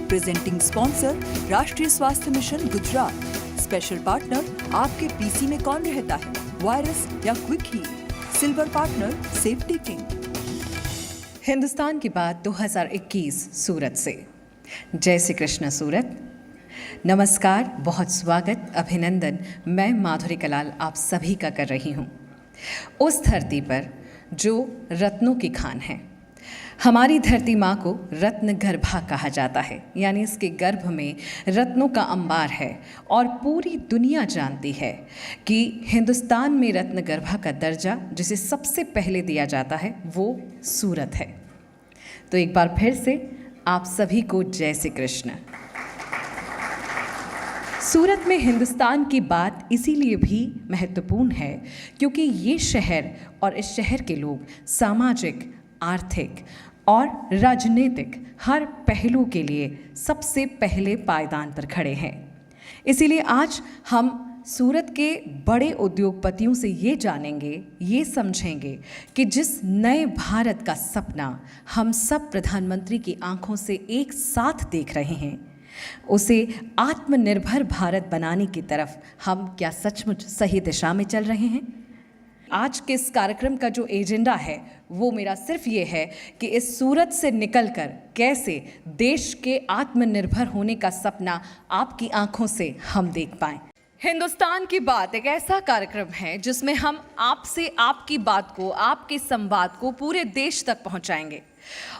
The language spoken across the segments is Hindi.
Presenting sponsor Rashtriya Swasthya mission Gujarat. Special partner आपके पीसी में कौन रहता है, वायरस या Quick Heal. Silver partner safety king. Hindustan की बात 2021 सूरत से। जय श्री कृष्ण सूरत। नमस्कार, बहुत स्वागत, अभिनंदन। मैं माधुरी कलाल आप सभी का कर रही हूँ। उस धरती पर जो रत्नों की खान है, हमारी धरती माँ को रत्न गर्भा कहा जाता है, यानी इसके गर्भ में रत्नों का अंबार है। और पूरी दुनिया जानती है कि हिंदुस्तान में रत्न गर्भा का दर्जा जिसे सबसे पहले दिया जाता है वो सूरत है। तो एक बार फिर से आप सभी को जय श्री कृष्ण। सूरत में हिंदुस्तान की बात इसीलिए भी महत्वपूर्ण है क्योंकि ये शहर और इस शहर के लोग सामाजिक, आर्थिक और राजनीतिक हर पहलू के लिए सबसे पहले पायदान पर खड़े हैं। इसीलिए आज हम सूरत के बड़े उद्योगपतियों से ये जानेंगे, ये समझेंगे कि जिस नए भारत का सपना हम सब प्रधानमंत्री की आंखों से एक साथ देख रहे हैं, उसे आत्मनिर्भर भारत बनाने की तरफ हम क्या सचमुच सही दिशा में चल रहे हैं। आज के इस कार्यक्रम का जो एजेंडा है वो मेरा सिर्फ ये है कि इस सूरत से निकलकर कैसे देश के आत्मनिर्भर होने का सपना आपकी आंखों से हम देख पाएं। हिंदुस्तान की बात एक ऐसा कार्यक्रम है जिसमें हम आपसे आपकी बात को, आपके संवाद को पूरे देश तक पहुंचाएंगे।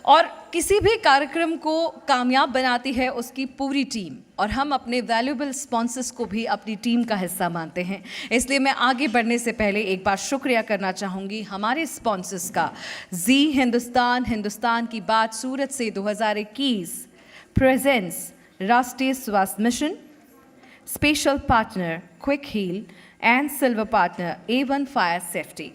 और किसी भी कार्यक्रम को कामयाब बनाती है उसकी पूरी टीम, और हम अपने वैल्यूएबल स्पॉन्सर्स को भी अपनी टीम का हिस्सा मानते हैं। इसलिए मैं आगे बढ़ने से पहले एक बार शुक्रिया करना चाहूँगी हमारे स्पॉन्सर्स का। जी हिंदुस्तान, हिंदुस्तान की बात सूरत से 2021 presents Rashtriya Swasthya mission, special partner Quick Heal and silver partner A1 fire safety.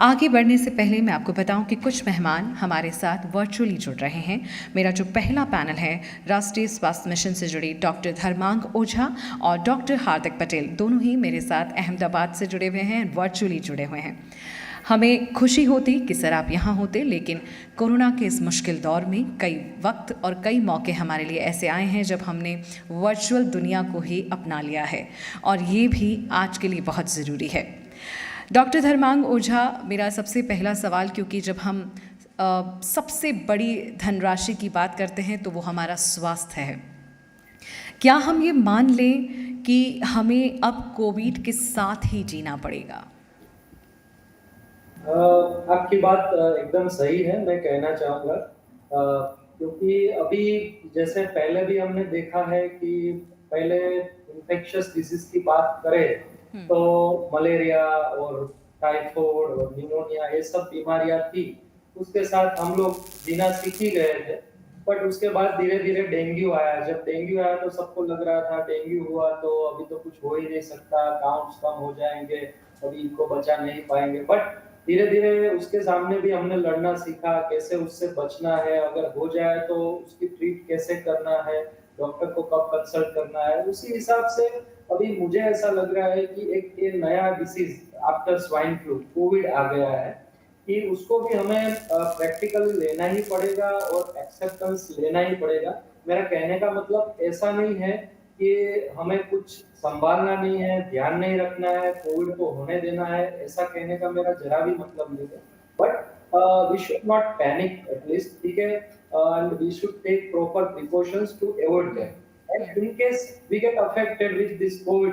आगे बढ़ने से पहले मैं आपको बताऊं कि कुछ मेहमान हमारे साथ वर्चुअली जुड़ रहे हैं। मेरा जो पहला पैनल है राष्ट्रीय स्वास्थ्य मिशन से जुड़ी डॉक्टर धर्मांग ओझा और डॉक्टर हार्दिक पटेल, दोनों ही मेरे साथ अहमदाबाद से जुड़े हुए हैं, वर्चुअली जुड़े हुए हैं। हमें खुशी होती कि सर आप यहाँ होते, लेकिन कोरोना के इस मुश्किल दौर में कई वक्त और कई मौके हमारे लिए ऐसे आए हैं जब हमने वर्चुअल दुनिया को ही अपना लिया है, और ये भी आज के लिए बहुत ज़रूरी है। डॉक्टर धर्मांग ओझा, मेरा सबसे पहला सवाल, क्योंकि जब हम सबसे बड़ी धनराशि की बात करते हैं तो वो हमारा स्वास्थ्य है, क्या हम ये मान लें कि हमें अब कोविड के साथ ही जीना पड़ेगा? आपकी बात एकदम सही है, मैं कहना चाहूँगा, क्योंकि अभी जैसे पहले भी हमने देखा है कि पहले इन्फेक्शियस डिजीज की बात करें तो मलेरिया और टाइफाइड और निमोनिया ये सब बीमारियां थी, उसके साथ हम लोग जीना सीख ही गए थे। बट उसके बाद धीरे धीरे डेंगू आया। जब डेंगू आया तो सबको लग रहा था डेंगू हुआ तो अभी तो कुछ हो ही नहीं सकता, काउंट्स कम हो जाएंगे, अभी इनको बचा नहीं पाएंगे। बट धीरे धीरे उसके सामने भी हमने लड़ना सीखा, कैसे उससे बचना है, अगर हो जाए तो उसकी ट्रीट कैसे करना है, डॉक्टर को कब कंसल्ट करना है। उसी हिसाब से अभी मुझे ऐसा लग रहा है कि एक ये नया disease after swine flu Covid आ गया है कि उसको भी हमें प्रैक्टिकल लेना ही पड़ेगा और एक्सेप्टेंस लेना ही पड़ेगा। मेरा कहने का मतलब ऐसा नहीं है कि हमें कुछ संभालना नहीं है, ध्यान नहीं रखना है, कोविड को होने देना है, ऐसा कहने का मेरा जरा भी मतलब नहीं है। But we should not panic at least, ठीक है, and we should take proper precautions to avoid that. And in case we get affected with this COVID,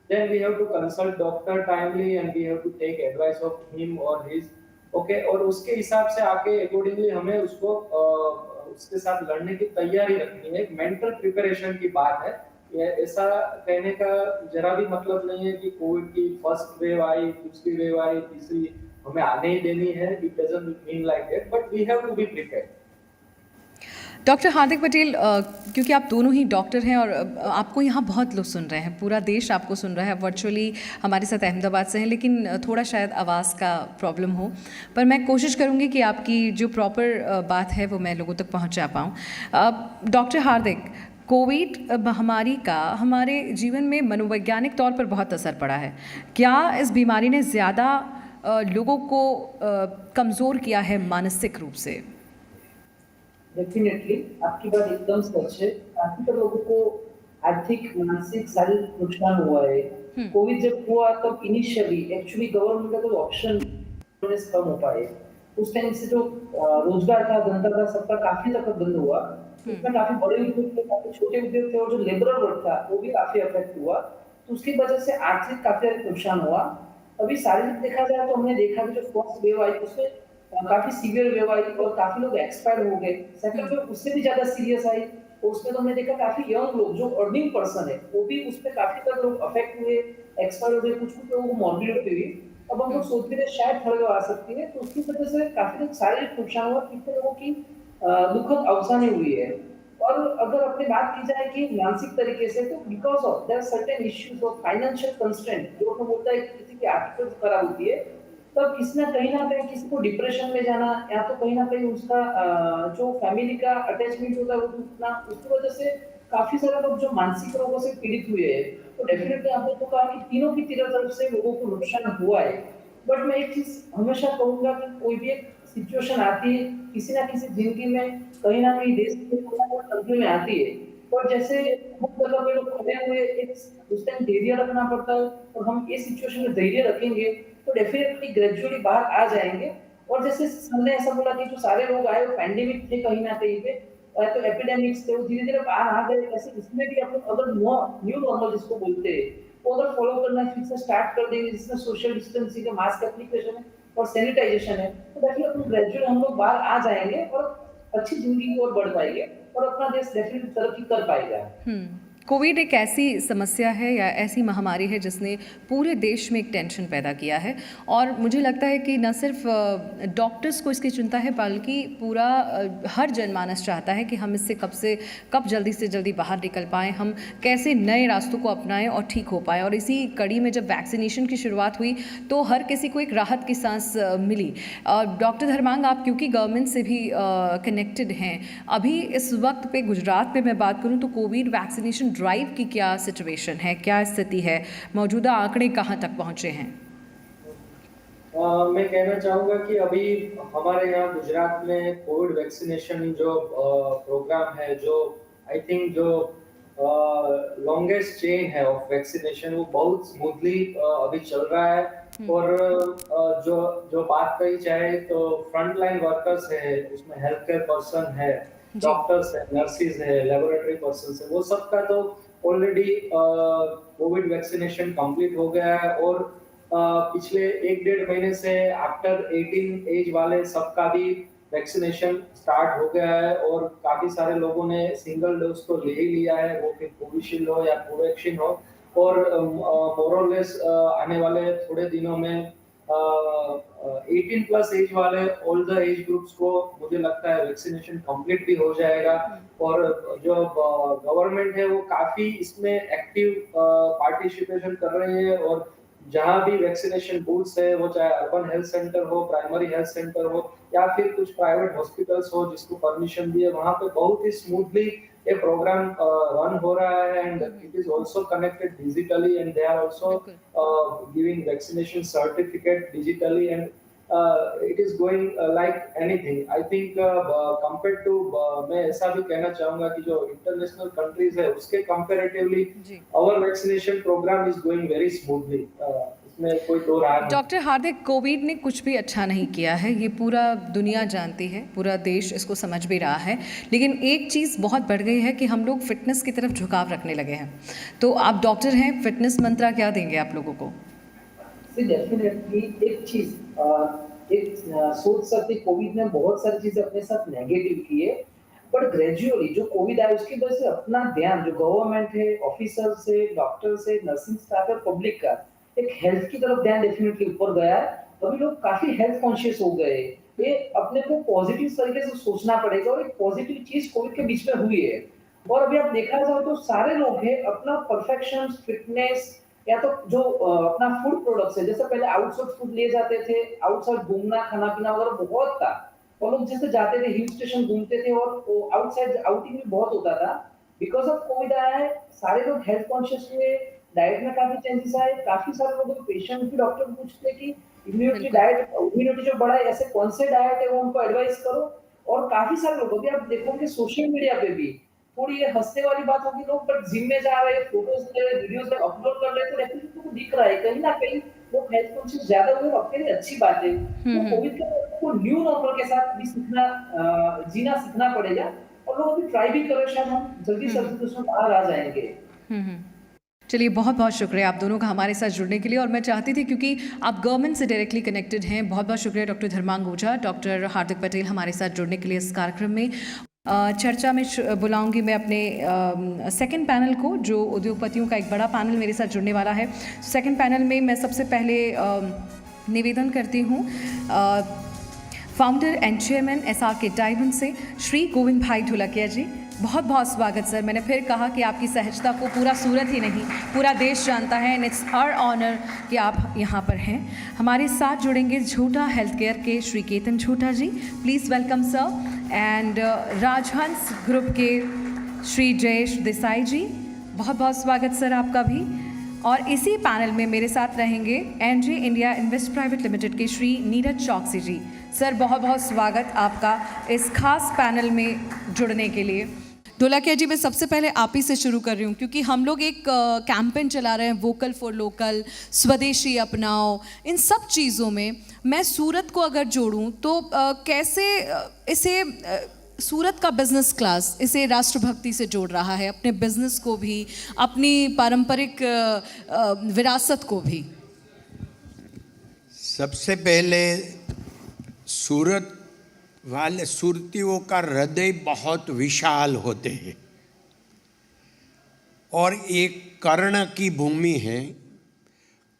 then we have to consult doctor timely and we have to take advice of him or his, okay, और उसके हिसाब से आके accordingly हमें उसको उसके साथ लड़ने की तैयारी रखनी है। एक मेंटल प्रिपरेशन की बात है। ये ऐसा कहने का जरा भी मतलब नहीं है कि कोविड की फर्स्ट वेव आई, दूसरी वेव आई, तीसरी हमें आने ही देनी है। It doesn't mean like that, but we have to be prepared. Doctor Hardik Patel, क्योंकि आप दोनों ही डॉक्टर हैं और आपको यहाँ बहुत लोग सुन रहे हैं, पूरा देश आपको सुन रहा है, वर्चुअली हमारे साथ अहमदाबाद से हैं, लेकिन थोड़ा शायद आवाज़ का प्रॉब्लम हो, पर मैं कोशिश करूँगी कि आपकी जो प्रॉपर बात है वो मैं लोगों तक पहुँचा पाऊँ। डॉक्टर हार्दिक, कोविड महामारी का हमारे जीवन में मनोवैज्ञानिक तौर पर बहुत असर पड़ा है। क्या इस बीमारी ने ज़्यादा लोगों को कमज़ोर किया है मानसिक रूप से? डेफिनेटली आपकी बात एकदम सच है। काफ़ी तो लोगों को आर्थिक, मानसिक, शारीरिक नुकसान हुआ है। हुँ, कोविड जब हुआ तब इनिशियली एक्चुअली गवर्नमेंट का कोई ऑप्शन बिज़नेस कम हो पाए। उस टाइम से जो रोज़गार था, धंधा था, सबका काफ़ी तक बंद हुआ। हुँ, उसमें काफ़ी बड़े उद्योग थे, काफ़ी छोटे उद्योग थे और जो लेबरर वर्ग था, वो भी काफ़ी अफ़ेक्ट हुआ। तो उसकी वजह से आर्थिक काफ़ी ज़्यादा नुकसान हुआ। अभी शारीरिक देखा जाए तो हमने देखा कि जो फर्स्ट वेव आई उसमें काफ़ी सीवियर वेव आई और काफ़ी लोग एक्सपायर हो गए। हुँ, सेकंड वेव उससे भी ज़्यादा सीरियस आई और उसमें तो हमने देखा काफ़ी यंग लोग जो अर्निंग पर्सन है, वो भी उसपे काफ़ी तक लोग अफ़ेक्ट हुए, एक्सपायर हो गए, कुछ-कुछ लोगों को मॉर्बिडिटी हुई। अब हम हुँ, लोग सोच भी रहे शायद थर्ड वेव आ सकती है, तो उसकी वजह से काफ़ी लोग शारीरिक नुकसान हुआ, कितने लोगों की दुखद अवसानी हुई है। और अगर अपनी बात की जाए कि मानसिक तरीके से तो because of there are certain issues of financial constraint जो हमें बोलता है कि किसी की आर्थिक स्थिति खराब होती है, तब किसी न कहीं किसी को डिप्रेशन में जाना या तो कहीं न कहीं उसका जो फैमिली का अटैचमेंट होता है वो टूटना, उसकी वजह से काफ़ी सारे लोग जो मानसिक रोगों से पीड़ित हुए हैं। तो हुँ, डेफ़िनेटली आपने तो कहा कि तीनों की तीनों तरफ से लोगों को नुकसान हुआ है। बट मैं एक चीज़ हमेशा कहूँगा कि कोई भी एक सिचुएशन आती है, किसी न किसी ज़िंदगी में कहीं न कहीं देश में कोई न कोई तंत्र में आती है। और जैसे बहुत जगह पे लोग खड़े हुए एक उस टाइम धैर्य रखना पड़ता है और हम इस सिचुएशन में धैर्य रखेंगे, तो डेफ़िनेटली ग्रेजुअली बाहर आ जाएँगे। और जैसे सर ने ऐसा बोला कि जो सारे लोग आए वो पैंडेमिक थे कहीं न कहीं पे तो एपिडेमिक्स थे, वो धीरे-धीरे बाहर आ गए। ऐसे इसमें भी अपन अगर न्यू नॉर्मल जिसको बोलते हैं, वो अगर फॉलो करना फिर से स्टार्ट कर देंगे जिसमें सोशल डिस्टेंसिंग है, मास्क एप्लीकेशन है और सैनिटाइजेशन है, तो देखिए अपन ग्रेजुअली हम लोग बाहर आ जाएँगे और अच्छी ज़िंदगी की ओर बढ़ पाएँगे और अपना देश डेफ़िनेटली तरक्की कर पाएगा। हुँ। कोविड एक ऐसी समस्या है या ऐसी महामारी है जिसने पूरे देश में एक टेंशन पैदा किया है और मुझे लगता है कि न सिर्फ डॉक्टर्स को इसकी चिंता है बल्कि पूरा हर जनमानस चाहता है कि हम इससे कब जल्दी से जल्दी बाहर निकल पाएँ, हम कैसे नए रास्तों को अपनाएँ और ठीक हो पाएँ। और इसी कड़ी में जब वैक्सीनेशन की शुरुआत हुई तो हर किसी को एक राहत की सांस मिली। डॉक्टर धर्मांग, आप क्योंकि गवर्नमेंट से भी कनेक्टेड हैं, अभी इस वक्त पे गुजरात में मैं बात करूं तो कोविड वैक्सीनेशन ड्राइव की क्या सिचुएशन है, क्या स्थिति है, मौजूदा आंकड़े कहां तक पहुंचे हैं? मैं कहना चाहूँगा कि अभी हमारे यहाँ गुजरात में कोविड वैक्सीनेशन जो प्रोग्राम है, जो आई थिंक जो लॉन्गेस्ट चेन है ऑफ वैक्सीनेशन, वो बहुत स्मूथली अभी चल रहा है। और जो जो बात कही जाए तो फ्रंट लाइन वर्कर्स है, उसमें हेल्थ केयर पर्सन है, जी। डॉक्टर्स है, नर्सेज है, लेबोरेटरी पर्सन है, वो सबका तो ऑलरेडी कोविड वैक्सीनेशन कंप्लीट हो गया है। और पिछले 1 डेढ़ महीने से आफ्टर 18 एज वाले सबका भी वैक्सीनेशन स्टार्ट हो गया है और काफी सारे लोगों ने सिंगल डोज तो ले ही लिया है, वो फिर कोविशील्ड हो या कोवैक्सीन हो। और मोर और लेस आने वाले थोड़े दिनों में 18 प्लस एज वाले ऑल द एज ग्रुप्स को मुझे लगता है वैक्सीनेशन कंप्लीट भी हो जाएगा। और जो गवर्नमेंट है वो काफी इसमें एक्टिव पार्टिसिपेशन कर रही है। और जहाँ भी वैक्सीनेशन बूथ्स है, वो चाहे अर्बन हेल्थ सेंटर हो, प्राइमरी हेल्थ सेंटर हो या फिर कुछ प्राइवेट हॉस्पिटल्स हो जिसको परमिशन दी है, वहाँ पे बहुत ही स्मूथली ये प्रोग्राम रन हो रहा है। And it is also connected digitally and they are also बिल्कुल। giving vaccination certificate digitally, and it is going like anything. I think compared to मैं ऐसा भी कहना चाहूँगा कि जो इंटरनेशनल कंट्रीज है उसके कंपैरेटिवली जी। our vaccination program is going very smoothly. इसमें कोई दो राय नहीं। डॉक्टर हार्दिक, कोविड ने कुछ भी अच्छा नहीं किया है, ये पूरा दुनिया जानती है, पूरा देश इसको समझ भी रहा है। लेकिन एक चीज़ बहुत बढ़ गई है कि हम लोग फिटनेस की तरफ झुकाव रखने लगे हैं। तो आप डॉक्टर हैं, फिटनेस मंत्रा क्या देंगे आप लोगों को? सी डेफिनेटली एक चीज़ सोच सकते कोविड ने बहुत सारी चीज़ें अपने साथ नेगेटिव की है, बट ग्रेजुअली जो कोविड आया उसकी वजह से अपना ध्यान जो गवर्नमेंट है, ऑफिसर्स है, डॉक्टर्स है, नर्सिंग स्टाफ है, पब्लिक का एक हेल्थ की तरफ ध्यान डेफिनेटली ऊपर गया है। अभी लोग काफ़ी हेल्थ कॉन्शियस हो गए हैं। ये अपने को पॉजिटिव तरीके से सोचना पड़ेगा और एक पॉजिटिव चीज़ कोविड के बीच में हुई है। और अभी आप देखा जाए तो सारे लोग हैं अपना परफेक्शन, फिटनेस या तो जो अपना फूड प्रोडक्ट्स है, जैसे पहले आउटसाइड फूड लिए जाते थे, आउटसाइड घूमना, खाना-पीना वगैरह बहुत था। और लोग जैसे जाते थे हिल स्टेशन घूमते थे और वो आउटसाइड आउटिंग भी बहुत होता था। बिकॉज़ ऑफ कोविड आया है, सारे लोग हेल्थ कॉन्शियस हुए, डाइट में काफ़ी चेंजेस आए, काफ़ी सारे लोगों को पेशेंट भी डॉक्टर पूछते हैं कि इम्यूनिटी बिल्कुल। डाइट इम्यूनिटी जो बढ़ाए ऐसे कौन से डाइट है वो उनको एडवाइस करो। और काफी सारे लोग अभी आप देखोगे सोशल मीडिया पे भी थोड़ी ये हंसने वाली बात होगी, लोग बट जिम में जा रहे हैं, फोटोज ले रहे हैं, वीडियोस में अपलोड कर रहे हैं, तो डेफिनेटली को दिख रहा है कहीं ना कहीं वो हेल्थ कॉन्शियस ज्यादा हुए, अपने लिए अच्छी बात है। तो कोविड के बाद को न्यू नॉर्मल के साथ भी सीखना जीना सीखना पड़ेगा, और लोग अभी ट्राई भी कर रहे हैं, शायद हम जल्दी से जल्दी उसमें बाहर आ जाएंगे। चलिए, बहुत बहुत शुक्रिया आप दोनों का हमारे साथ जुड़ने के लिए। और मैं चाहती थी, क्योंकि आप गवर्नमेंट से डायरेक्टली कनेक्टेड हैं, बहुत बहुत शुक्रिया डॉक्टर धर्मांग ओझा, डॉक्टर हार्दिक पटेल हमारे साथ जुड़ने के लिए इस कार्यक्रम में। चर्चा में बुलाऊंगी मैं अपने सेकंड पैनल को, जो उद्योगपतियों का एक बड़ा पैनल मेरे साथ जुड़ने वाला है। सेकंड पैनल में मैं सबसे पहले निवेदन करती हूँ founder and chairman SRK diamond से श्री गोविंद भाई ढोलकिया जी। बहुत बहुत स्वागत सर। मैंने फिर कहा कि आपकी सहजता को पूरा सूरत ही नहीं, पूरा देश जानता है, एंड इट्स आवर ऑनर कि आप यहाँ पर हैं। हमारे साथ जुड़ेंगे झूठा हेल्थ केयर के Shri Ketan Jhutha ji, please welcome sir. And Rajhans group के श्री जयेश देसाई जी, बहुत बहुत स्वागत सर आपका भी। और इसी पैनल में मेरे साथ रहेंगे NJ India invest private limited के श्री नीरज चौकसी जी। सर बहुत बहुत स्वागत आपका इस खास पैनल में जुड़ने के लिए। ढोलकिया जी, मैं सबसे पहले आप ही से शुरू कर रही हूँ, क्योंकि हम लोग एक कैंपेन चला रहे हैं वोकल फॉर लोकल, स्वदेशी अपनाओ, इन सब चीज़ों में मैं सूरत को अगर जोड़ूँ तो कैसे इसे सूरत का बिजनेस क्लास इसे राष्ट्रभक्ति से जोड़ रहा है, अपने बिजनेस को भी, अपनी पारंपरिक विरासत को भी। सबसे पहले सूरत वाले सुरतियों का हृदय बहुत विशाल होते हैं और एक कर्ण की भूमि है।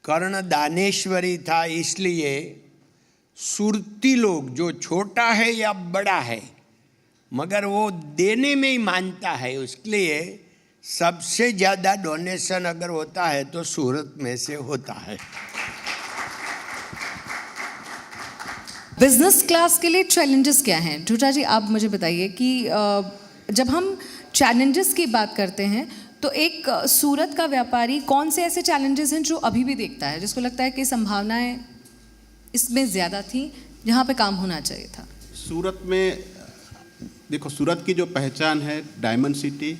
कर्ण दानेश्वरी था, इसलिए सुरती लोग जो छोटा है या बड़ा है मगर वो देने में ही मानता है, उसके लिए सबसे ज़्यादा डोनेशन अगर होता है तो सूरत में से होता है। बिजनेस क्लास के लिए चैलेंजेस क्या हैं? झूठा जी आप मुझे बताइए कि जब हम चैलेंजेस की बात करते हैं तो एक सूरत का व्यापारी कौन से ऐसे चैलेंजेस हैं जो अभी भी देखता है, जिसको लगता है कि संभावनाएं इसमें ज़्यादा थी, जहाँ पे काम होना चाहिए था? सूरत में देखो, सूरत की जो पहचान है डायमंड सिटी,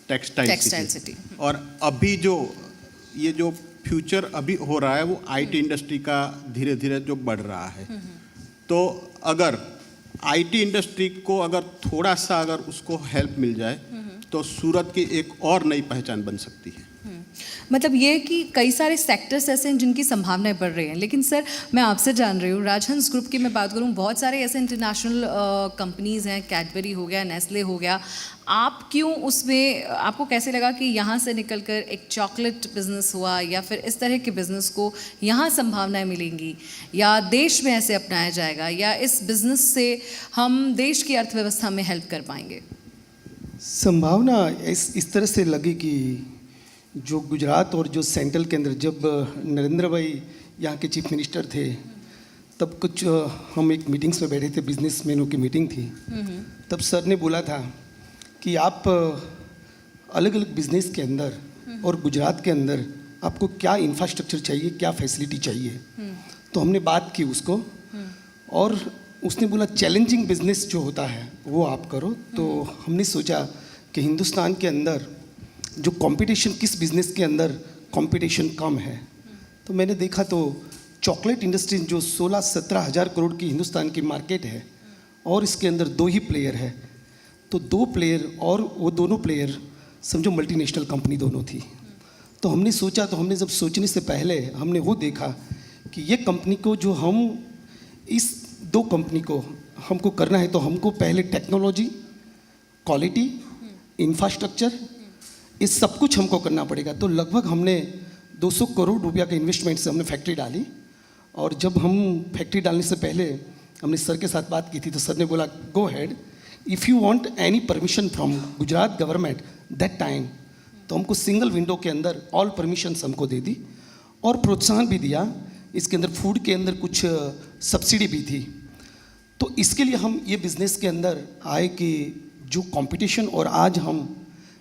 टेक्सटाइल सिटी, और अभी जो ये जो फ्यूचर अभी हो रहा है वो IT इंडस्ट्री का धीरे धीरे जो बढ़ रहा है। तो अगर IT इंडस्ट्री को अगर थोड़ा सा अगर उसको हेल्प मिल जाए तो सूरत की एक और नई पहचान बन सकती है। मतलब ये कि कई सारे सेक्टर्स ऐसे हैं जिनकी संभावनाएं बढ़ रही हैं। लेकिन सर मैं आपसे जान रही हूँ, राजहंस ग्रुप की मैं बात करूँ, बहुत सारे ऐसे इंटरनेशनल कंपनीज़ हैं, कैडबरी हो गया, नेस्ले हो गया, आप क्यों उसमें, आपको कैसे लगा कि यहाँ से निकलकर एक चॉकलेट बिजनेस हुआ, या फिर इस तरह के बिजनेस को यहाँ संभावनाएं मिलेंगी, या देश में ऐसे अपनाया जाएगा, या इस बिजनेस से हम देश की अर्थव्यवस्था में हेल्प कर पाएंगे? संभावना इस तरह से लगी कि जो गुजरात और जो सेंट्रल के अंदर, जब नरेंद्र भाई यहाँ के चीफ मिनिस्टर थे, तब कुछ हम एक मीटिंग्स में बैठे थे, बिजनेसमैनों की मीटिंग थी, तब सर ने बोला था कि आप अलग अलग बिजनेस के अंदर और गुजरात के अंदर आपको क्या इंफ्रास्ट्रक्चर चाहिए, क्या फैसिलिटी चाहिए। तो हमने बात की उसको, और उसने बोला चैलेंजिंग बिजनेस जो होता है वो आप करो। तो हमने सोचा कि हिंदुस्तान के अंदर जो कंपटीशन, किस बिज़नेस के अंदर कंपटीशन कम है। तो मैंने देखा तो चॉकलेट इंडस्ट्री जो 16-17 हज़ार करोड़ की हिंदुस्तान की मार्केट है, और इसके अंदर 2 ही प्लेयर है, तो 2 प्लेयर, और वो दोनों प्लेयर समझो मल्टीनेशनल कंपनी दोनों थी। तो हमने सोचा, तो हमने जब सोचने से पहले हमने वो देखा कि ये कंपनी को, जो हम इस 2 कंपनी को हमको करना है, तो हमको पहले टेक्नोलॉजी, क्वालिटी, इंफ्रास्ट्रक्चर, ये सब कुछ हमको करना पड़ेगा। तो लगभग हमने 200 करोड़ रुपया के इन्वेस्टमेंट से हमने फैक्ट्री डाली। और जब हम फैक्ट्री डालने से पहले हमने सर के साथ बात की थी, तो सर ने बोला go ahead, if you want any permission from Gujarat government that time, तो हमको सिंगल विंडो के अंदर ऑल परमिशंस हमको दे दी, और प्रोत्साहन भी दिया। इसके अंदर फूड के अंदर कुछ सब्सिडी भी थी। तो इसके लिए हम ये बिज़नेस के अंदर आए कि जो कंपटीशन, और आज हम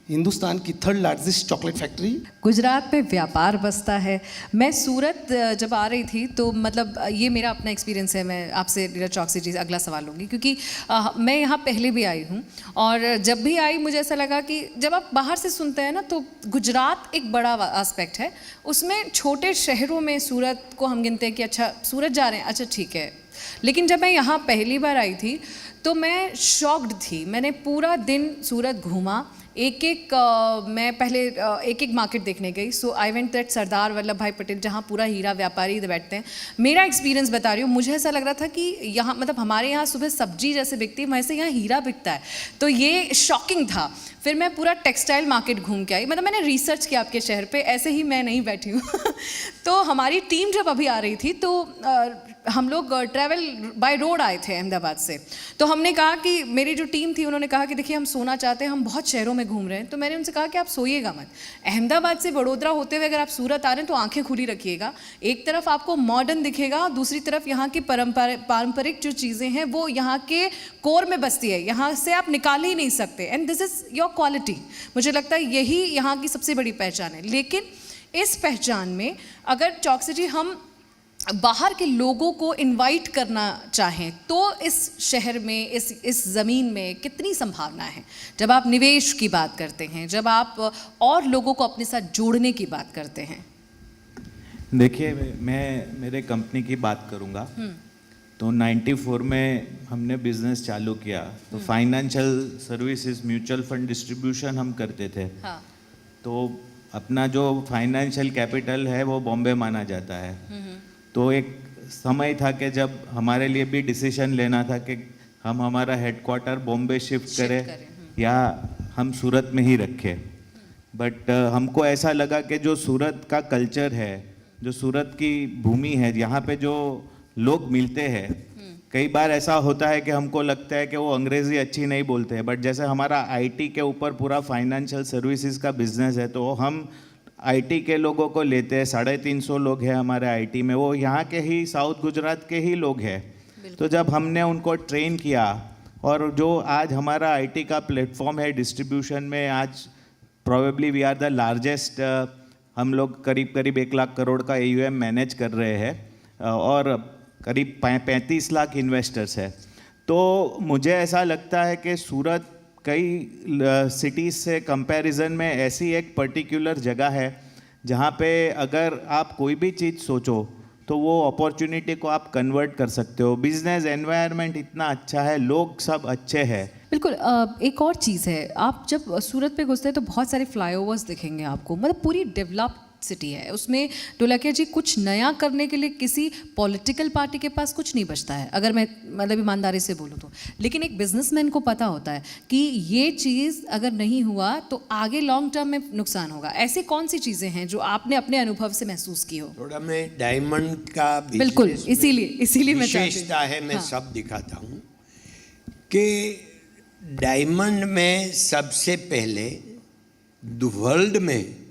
हिंदुस्तान की 3rd largest chocolate factory. Gujarat में व्यापार बसता है। मैं सूरत जब आ रही थी तो मतलब ये मेरा अपना एक्सपीरियंस है। मैं आपसे नीरज चौकसी जी अगला सवाल लूँगी क्योंकि मैं यहाँ पहले भी आई हूँ और जब भी आई मुझे ऐसा लगा कि जब आप बाहर से सुनते हैं ना तो गुजरात एक बड़ा एस्पेक्ट है। उसमें छोटे शहरों में सूरत को हम गिनते हैं कि अच्छा सूरत जा रहे हैं, अच्छा ठीक है। लेकिन जब मैं यहाँ पहली बार आई थी तो मैं शॉक्ड थी। मैंने पूरा दिन सूरत घूमा, मैं पहले एक मार्केट देखने गई। सो I went that Sardar Vallabh भाई पटेल जहाँ पूरा हीरा व्यापारी बैठते हैं। मेरा एक्सपीरियंस बता रही हूँ, मुझे ऐसा लग रहा था कि यहाँ मतलब हमारे यहाँ सुबह सब्जी जैसे बिकती है वैसे यहाँ हीरा बिकता है। तो ये शॉकिंग था। फिर मैं पूरा टेक्सटाइल मार्केट घूम के आई। मतलब मैंने रिसर्च किया आपके शहर पे, ऐसे ही मैं नहीं बैठी हूँ। तो हमारी टीम जब अभी आ रही थी तो हम लोग ट्रैवल बाय रोड आए थे अहमदाबाद से। तो हमने कहा कि मेरी जो टीम थी उन्होंने कहा कि देखिए हम सोना चाहते हैं, हम बहुत शहरों में घूम रहे हैं। तो मैंने उनसे कहा कि आप सोइएगा मत। अहमदाबाद से वडोदरा होते हुए अगर आप सूरत आ रहे हैं तो आंखें खुली रखिएगा। एक तरफ आपको मॉडर्न दिखेगा, दूसरी तरफ यहाँ की पारंपरिक जो चीज़ें हैं वो यहाँ के कोर में बसती है, यहाँ से आप निकाल ही नहीं सकते। And this is your quality. मुझे लगता है यही यहाँ की सबसे बड़ी पहचान है। लेकिन इस पहचान में अगर चौकसी जी हम बाहर के लोगों को इनवाइट करना चाहें तो इस शहर में इस ज़मीन में कितनी संभावना है? जब आप निवेश की बात करते हैं, जब आप और लोगों को अपने साथ जोड़ने की बात करते हैं। देखिए मैं मेरे कंपनी की बात करूंगा। तो 94 में हमने बिजनेस चालू किया तो financial services mutual fund distribution हम करते थे। हाँ। तो अपना जो फाइनेंशियल कैपिटल है वो बॉम्बे माना जाता है। तो एक समय था कि जब हमारे लिए भी डिसीजन लेना था कि हम हमारा हेडक्वार्टर बॉम्बे शिफ्ट करें या हम सूरत में ही रखें। बट हमको ऐसा लगा कि जो सूरत का कल्चर है, जो सूरत की भूमि है, यहाँ पे जो लोग मिलते हैं, कई बार ऐसा होता है कि हमको लगता है कि वो अंग्रेज़ी अच्छी नहीं बोलते हैं। बट जैसे हमारा आईटी के ऊपर पूरा फाइनेंशियल सर्विसेज का बिजनेस है तो हम आईटी के लोगों को लेते हैं। 350 लोग हैं हमारे आईटी में, वो यहाँ के ही साउथ गुजरात के ही लोग हैं। तो जब हमने उनको ट्रेन किया और जो आज हमारा आईटी का प्लेटफॉर्म है डिस्ट्रीब्यूशन में, आज probably we are the largest. हम लोग करीब 1 लाख करोड़ का AUM मैनेज कर रहे हैं और करीब 35 लाख इन्वेस्टर्स है। तो मुझे ऐसा लगता है कि सूरत कई सिटीज़ से कंपैरिजन में ऐसी एक पर्टिकुलर जगह है जहाँ पे अगर आप कोई भी चीज़ सोचो तो वो अपॉर्चुनिटी को आप कन्वर्ट कर सकते हो। बिजनेस एनवायरनमेंट इतना अच्छा है, लोग सब अच्छे हैं। बिल्कुल। एक और चीज़ है, आप जब सूरत पे घुसते हैं तो बहुत सारे फ्लाईओवर्स दिखेंगे आपको। मतलब पूरी डेवलप्ड सिटी है। उसमें ढोलकिया जी कुछ नया करने के लिए किसी पॉलिटिकल पार्टी के पास कुछ नहीं बचता है, अगर मैं मतलब ईमानदारी से बोलूँ तो। लेकिन एक बिजनेसमैन को पता होता है कि ये चीज़ अगर नहीं हुआ तो आगे लॉन्ग टर्म में नुकसान होगा। ऐसी कौन सी चीज़ें हैं जो आपने अपने अनुभव से महसूस की हो? थोड़ा मैं डायमंड का बिल्कुल, इसीलिए मैं विशेषता है, मैं सब दिखाता हूँ कि डायमंड में सबसे पहले वर्ल्ड में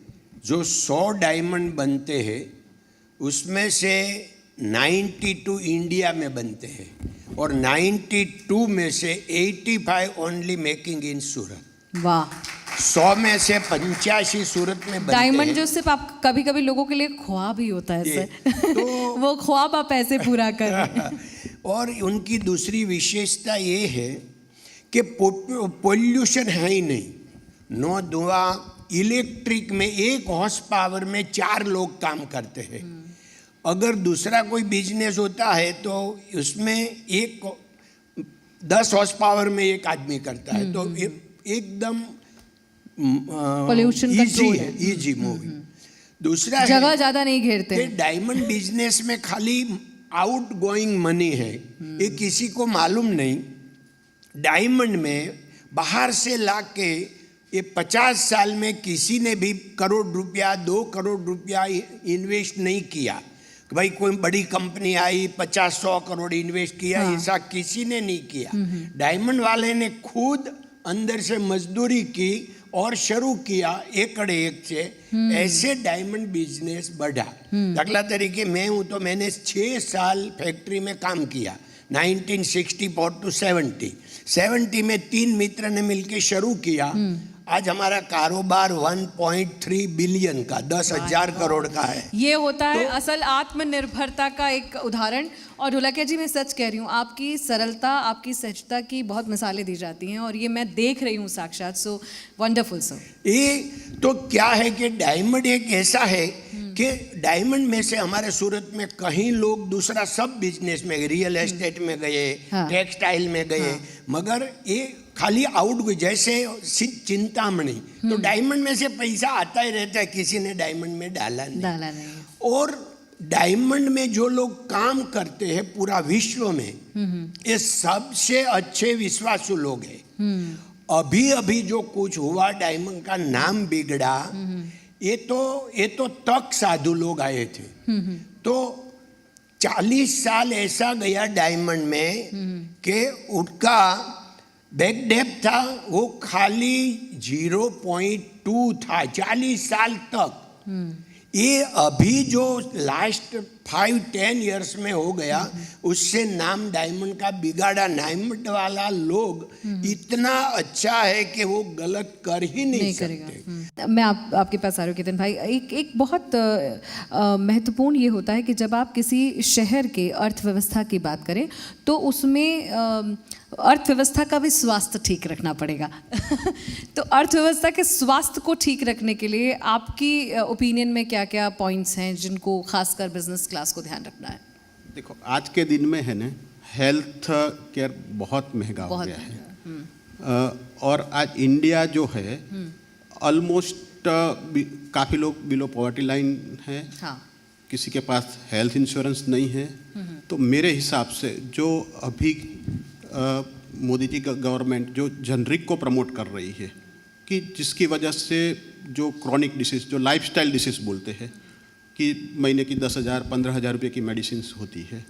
जो 100 डायमंड बनते हैं उसमें से 92 इंडिया में बनते हैं और 92 में से 85 ओनली मेकिंग इन सूरत। वाह। 100 में से 85 सूरत में बनते डायमंड हैं। जो सिर्फ आप कभी लोगों के लिए ख्वाब ही होता है सर। तो वो ख्वाब आप ऐसे पूरा करें। और उनकी दूसरी विशेषता ये है कि पोल्यूशन है ही नहीं, नो धुआं। इलेक्ट्रिक में 1 हॉर्स पावर में 4 लोग काम करते हैं। अगर दूसरा कोई बिजनेस होता है तो उसमें 10 हॉर्स पावर में 1 आदमी करता है। तो एकदम पोल्यूशन कंट्रोल है, इजी मूविंग। दूसरा जगह ज़्यादा नहीं घेरते। डायमंड बिजनेस में खाली आउट गोइंग मनी है, ये किसी को मालूम नहीं। डायमंड में बाहर से लाके ये 50 साल में किसी ने भी करोड़ रुपया 2 करोड़ रुपया इन्वेस्ट नहीं किया कि भाई कोई बड़ी कंपनी आई 50-100 करोड़ इन्वेस्ट किया। हाँ। ऐसा किसी ने नहीं किया। डायमंड वाले ने खुद अंदर से मजदूरी की और शुरू किया एकड़े एक से। ऐसे डायमंड बिजनेस बढ़ा। दाखला तरीके मैं हूँ तो मैंने 6 साल फैक्ट्री में काम किया 1964 to 70 में 3 मित्र ने मिलकर शुरू किया। आज हमारा कारोबार 1.3 बिलियन का 10,000 करोड़ का है। ये होता है असल आत्मनिर्भरता का एक उदाहरण। और ढोलकिया जी, मैं सच कह रही हूँ, आपकी सरलता, आपकी सहजता की बहुत मिसालें दी जाती हैं और ये मैं देख रही हूँ साक्षात। So wonderful sir. ये तो क्या है कि डायमंड एक ऐसा है कि डायमंड में से हमारे सूरत में कहीं लोग दूसरा सब बिजनेस में, रियल एस्टेट में गए, टेक्सटाइल में गए, मगर ये खाली आउट गए। जैसे चिंतामणि, तो डायमंड में से पैसा आता ही रहता है, किसी ने डायमंड में डाला नहीं। और डायमंड में जो लोग काम करते हैं पूरा विश्व में, ये सबसे अच्छे विश्वासु लोग हैं। अभी अभी जो कुछ हुआ, डायमंड का नाम बिगड़ा, ये तो तक साधु लोग आए थे। तो 40 साल ऐसा गया डायमंड में कि उनका बैक डेप्थ था वो खाली 0.2 था 40 साल तक। ये अभी जो लास्ट 5-10 इयर्स में हो गया, उससे नाम डायमंड का बिगाड़ा। डायमंड वाला लोग इतना अच्छा है कि वो गलत कर ही नहीं सकते। मैं आपके पास आ रही हूँ केतन भाई। एक बहुत महत्वपूर्ण ये होता है कि जब आप किसी शहर के अर्थव्यवस्था की बात करें तो उसमें अर्थव्यवस्था का भी स्वास्थ्य ठीक रखना पड़ेगा। तो अर्थव्यवस्था के स्वास्थ्य को ठीक रखने के लिए आपकी ओपिनियन में क्या क्या पॉइंट्स हैं जिनको खासकर बिजनेस क्लास को ध्यान रखना है? देखो, आज के दिन में है ना, हेल्थ केयर बहुत महंगा हो गया है। और आज इंडिया जो है ऑलमोस्ट काफ़ी लोग बिलो पॉवर्टी लाइन है। हाँ। किसी के पास हेल्थ इंश्योरेंस नहीं है। तो मेरे हिसाब से जो अभी मोदी जी का गवर्नमेंट जो जनरिक को प्रमोट कर रही है, कि जिसकी वजह से जो क्रॉनिक डिसीज़, जो लाइफस्टाइल डिसीज़ बोलते हैं, कि महीने की 10,000 15,000 रुपये की मेडिसिन होती है,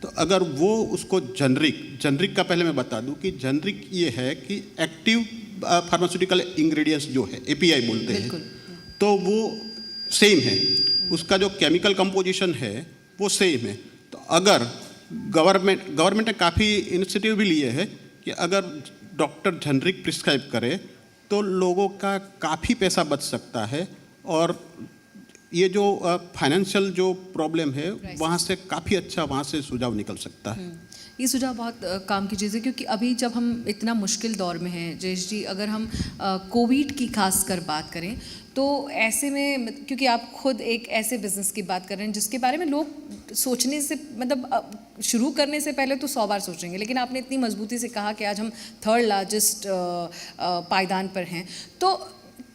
तो अगर वो उसको जनरिक का पहले मैं बता दूं कि जनरिक ये है कि एक्टिव फार्मास्यूटिकल इंग्रेडिएंट्स जो है, API बोलते हैं, तो वो सेम है, उसका जो केमिकल कंपोजिशन है वो सेम है। तो अगर गवर्नमेंट ने काफ़ी इनिशिएटिव भी लिए हैं कि अगर डॉक्टर जनरिक प्रिस्क्राइब करे तो लोगों का काफ़ी पैसा बच सकता है, और ये जो फाइनेंशियल जो प्रॉब्लम है वहाँ से काफ़ी अच्छा वहाँ से सुझाव निकल सकता है। ये सुझाव बहुत काम की चीज़ है, क्योंकि अभी जब हम इतना मुश्किल दौर में हैं जयेश जी, अगर हम कोविड की खास कर बात करें तो ऐसे में, क्योंकि आप खुद एक ऐसे बिज़नेस की बात कर रहे हैं जिसके बारे में लोग सोचने से, मतलब शुरू करने से पहले तो 100 बार सोचेंगे, लेकिन आपने इतनी मजबूती से कहा कि आज हम 3rd लार्जेस्ट पायदान पर हैं। तो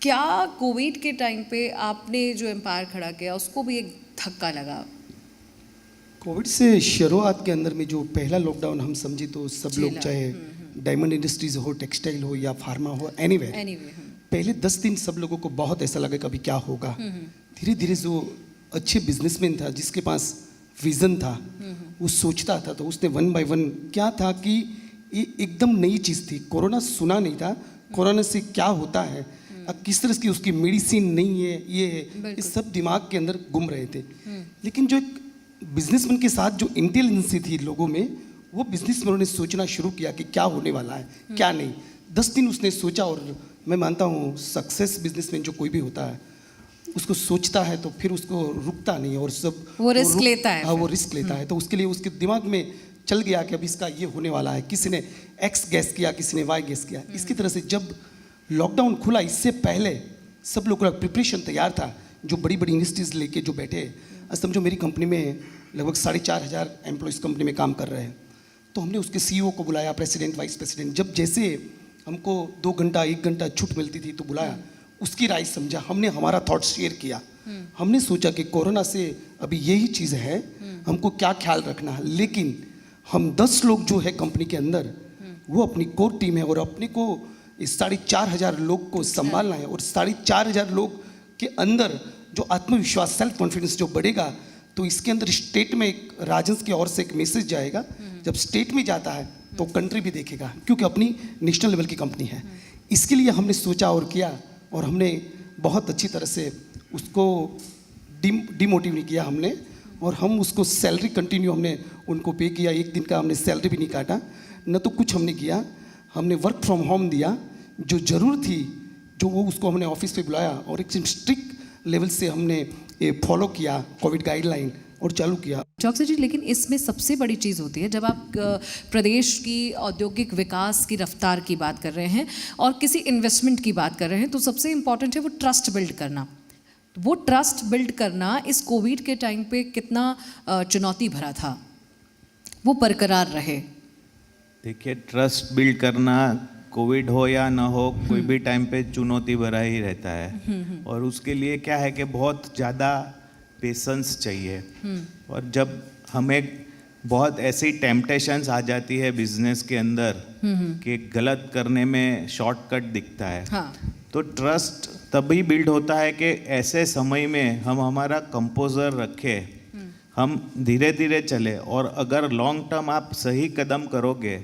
क्या कोविड के टाइम पे आपने जो एम्पायर खड़ा किया उसको भी एक धक्का लगा? कोविड से शुरुआत के अंदर में जो पहला लॉकडाउन हम समझे तो सब लोग, चाहे डायमंड इंडस्ट्रीज हो, टेक्सटाइल हो या फार्मा हो, एनीवे पहले 10 दिन सब लोगों को बहुत ऐसा लगा कि अभी क्या होगा। धीरे धीरे जो अच्छे बिजनेसमैन था, जिसके पास विजन था, वो सोचता था, तो उसने 1 by 1 क्या था कि ये एकदम नई चीज़ थी। कोरोना सुना नहीं था, कोरोना से क्या होता है, अब किस तरह की उसकी मेडिसिन नहीं है, ये है, ये सब दिमाग के अंदर घूम रहे थे। लेकिन जो एक बिजनेसमैन के साथ जो इंटेलिजेंसी थी लोगों में, वो बिजनेसमैनों ने सोचना शुरू किया कि क्या होने वाला है, क्या नहीं। 10 दिन उसने सोचा, और मैं मानता हूँ सक्सेस बिजनेसमैन जो कोई भी होता है उसको सोचता है तो फिर उसको रुकता नहीं, और सब वो रिस्क लेता है। हाँ, वो रिस्क लेता है। तो उसके लिए उसके दिमाग में चल गया कि अब इसका ये होने वाला है। किसी ने X गैस किया, किसी ने Y गैस किया। इसकी तरह से जब लॉकडाउन खुला, इससे पहले सब लोगों का प्रिपरेशन तैयार था। जो बड़ी बड़ी इंडस्ट्रीज लेके जो बैठे, अब समझो मेरी कंपनी में लगभग 4,500 एम्प्लॉयज़ कंपनी में काम कर रहे हैं। तो हमने उसके CEO को बुलाया, प्रेसिडेंट, वाइस प्रेसिडेंट। जब जैसे हमको 2 घंटा 1 घंटा छूट मिलती थी तो बुलाया, उसकी राय समझा, हमने हमारा थॉट शेयर किया। हमने सोचा कि कोरोना से अभी यही चीज़ है, हमको क्या ख्याल रखना है। लेकिन हम 10 लोग जो है कंपनी के अंदर, वो अपनी कोर टीम है, और अपने को इस 4,500 लोग को संभालना है। और 4,500 लोग के अंदर जो आत्मविश्वास, सेल्फ कॉन्फिडेंस जो बढ़ेगा, तो इसके अंदर स्टेट में एक राजंस की ओर से एक मैसेज जाएगा। जब स्टेट में जाता है तो कंट्री भी देखेगा, क्योंकि अपनी नेशनल लेवल की कंपनी है। इसके लिए हमने सोचा और किया, और हमने बहुत अच्छी तरह से उसको डिमोटिव नहीं किया हमने, और हम उसको सैलरी कंटिन्यू हमने उनको पे किया। 1 दिन का हमने सैलरी भी नहीं काटा, न तो कुछ हमने किया। हमने वर्क फ्रॉम होम दिया, जो ज़रूर थी जो वो उसको हमने ऑफिस पे बुलाया और एक स्ट्रिक्ट लेवल से हमने फॉलो किया कोविड गाइडलाइन और चालू किया। डॉक्टर जी, लेकिन इसमें सबसे बड़ी चीज़ होती है जब आप प्रदेश की औद्योगिक विकास की रफ्तार की बात कर रहे हैं और किसी इन्वेस्टमेंट की बात कर रहे हैं, तो सबसे इम्पॉर्टेंट है वो ट्रस्ट बिल्ड करना। वो ट्रस्ट बिल्ड करना इस कोविड के टाइम पे कितना चुनौती भरा था, वो बरकरार रहे? देखिए, ट्रस्ट बिल्ड करना कोविड हो या ना हो, कोई भी टाइम पे चुनौती भरा ही रहता है। और उसके लिए क्या है कि बहुत ज़्यादा पेशेंस चाहिए। और जब हमें बहुत ऐसी टेम्पटेशंस आ जाती है बिजनेस के अंदर कि गलत करने में शॉर्टकट दिखता है, हाँ। तो ट्रस्ट तभी बिल्ड होता है कि ऐसे समय में हम हमारा कंपोजर रखें, हम धीरे धीरे चले। और अगर लॉन्ग टर्म आप सही कदम करोगे,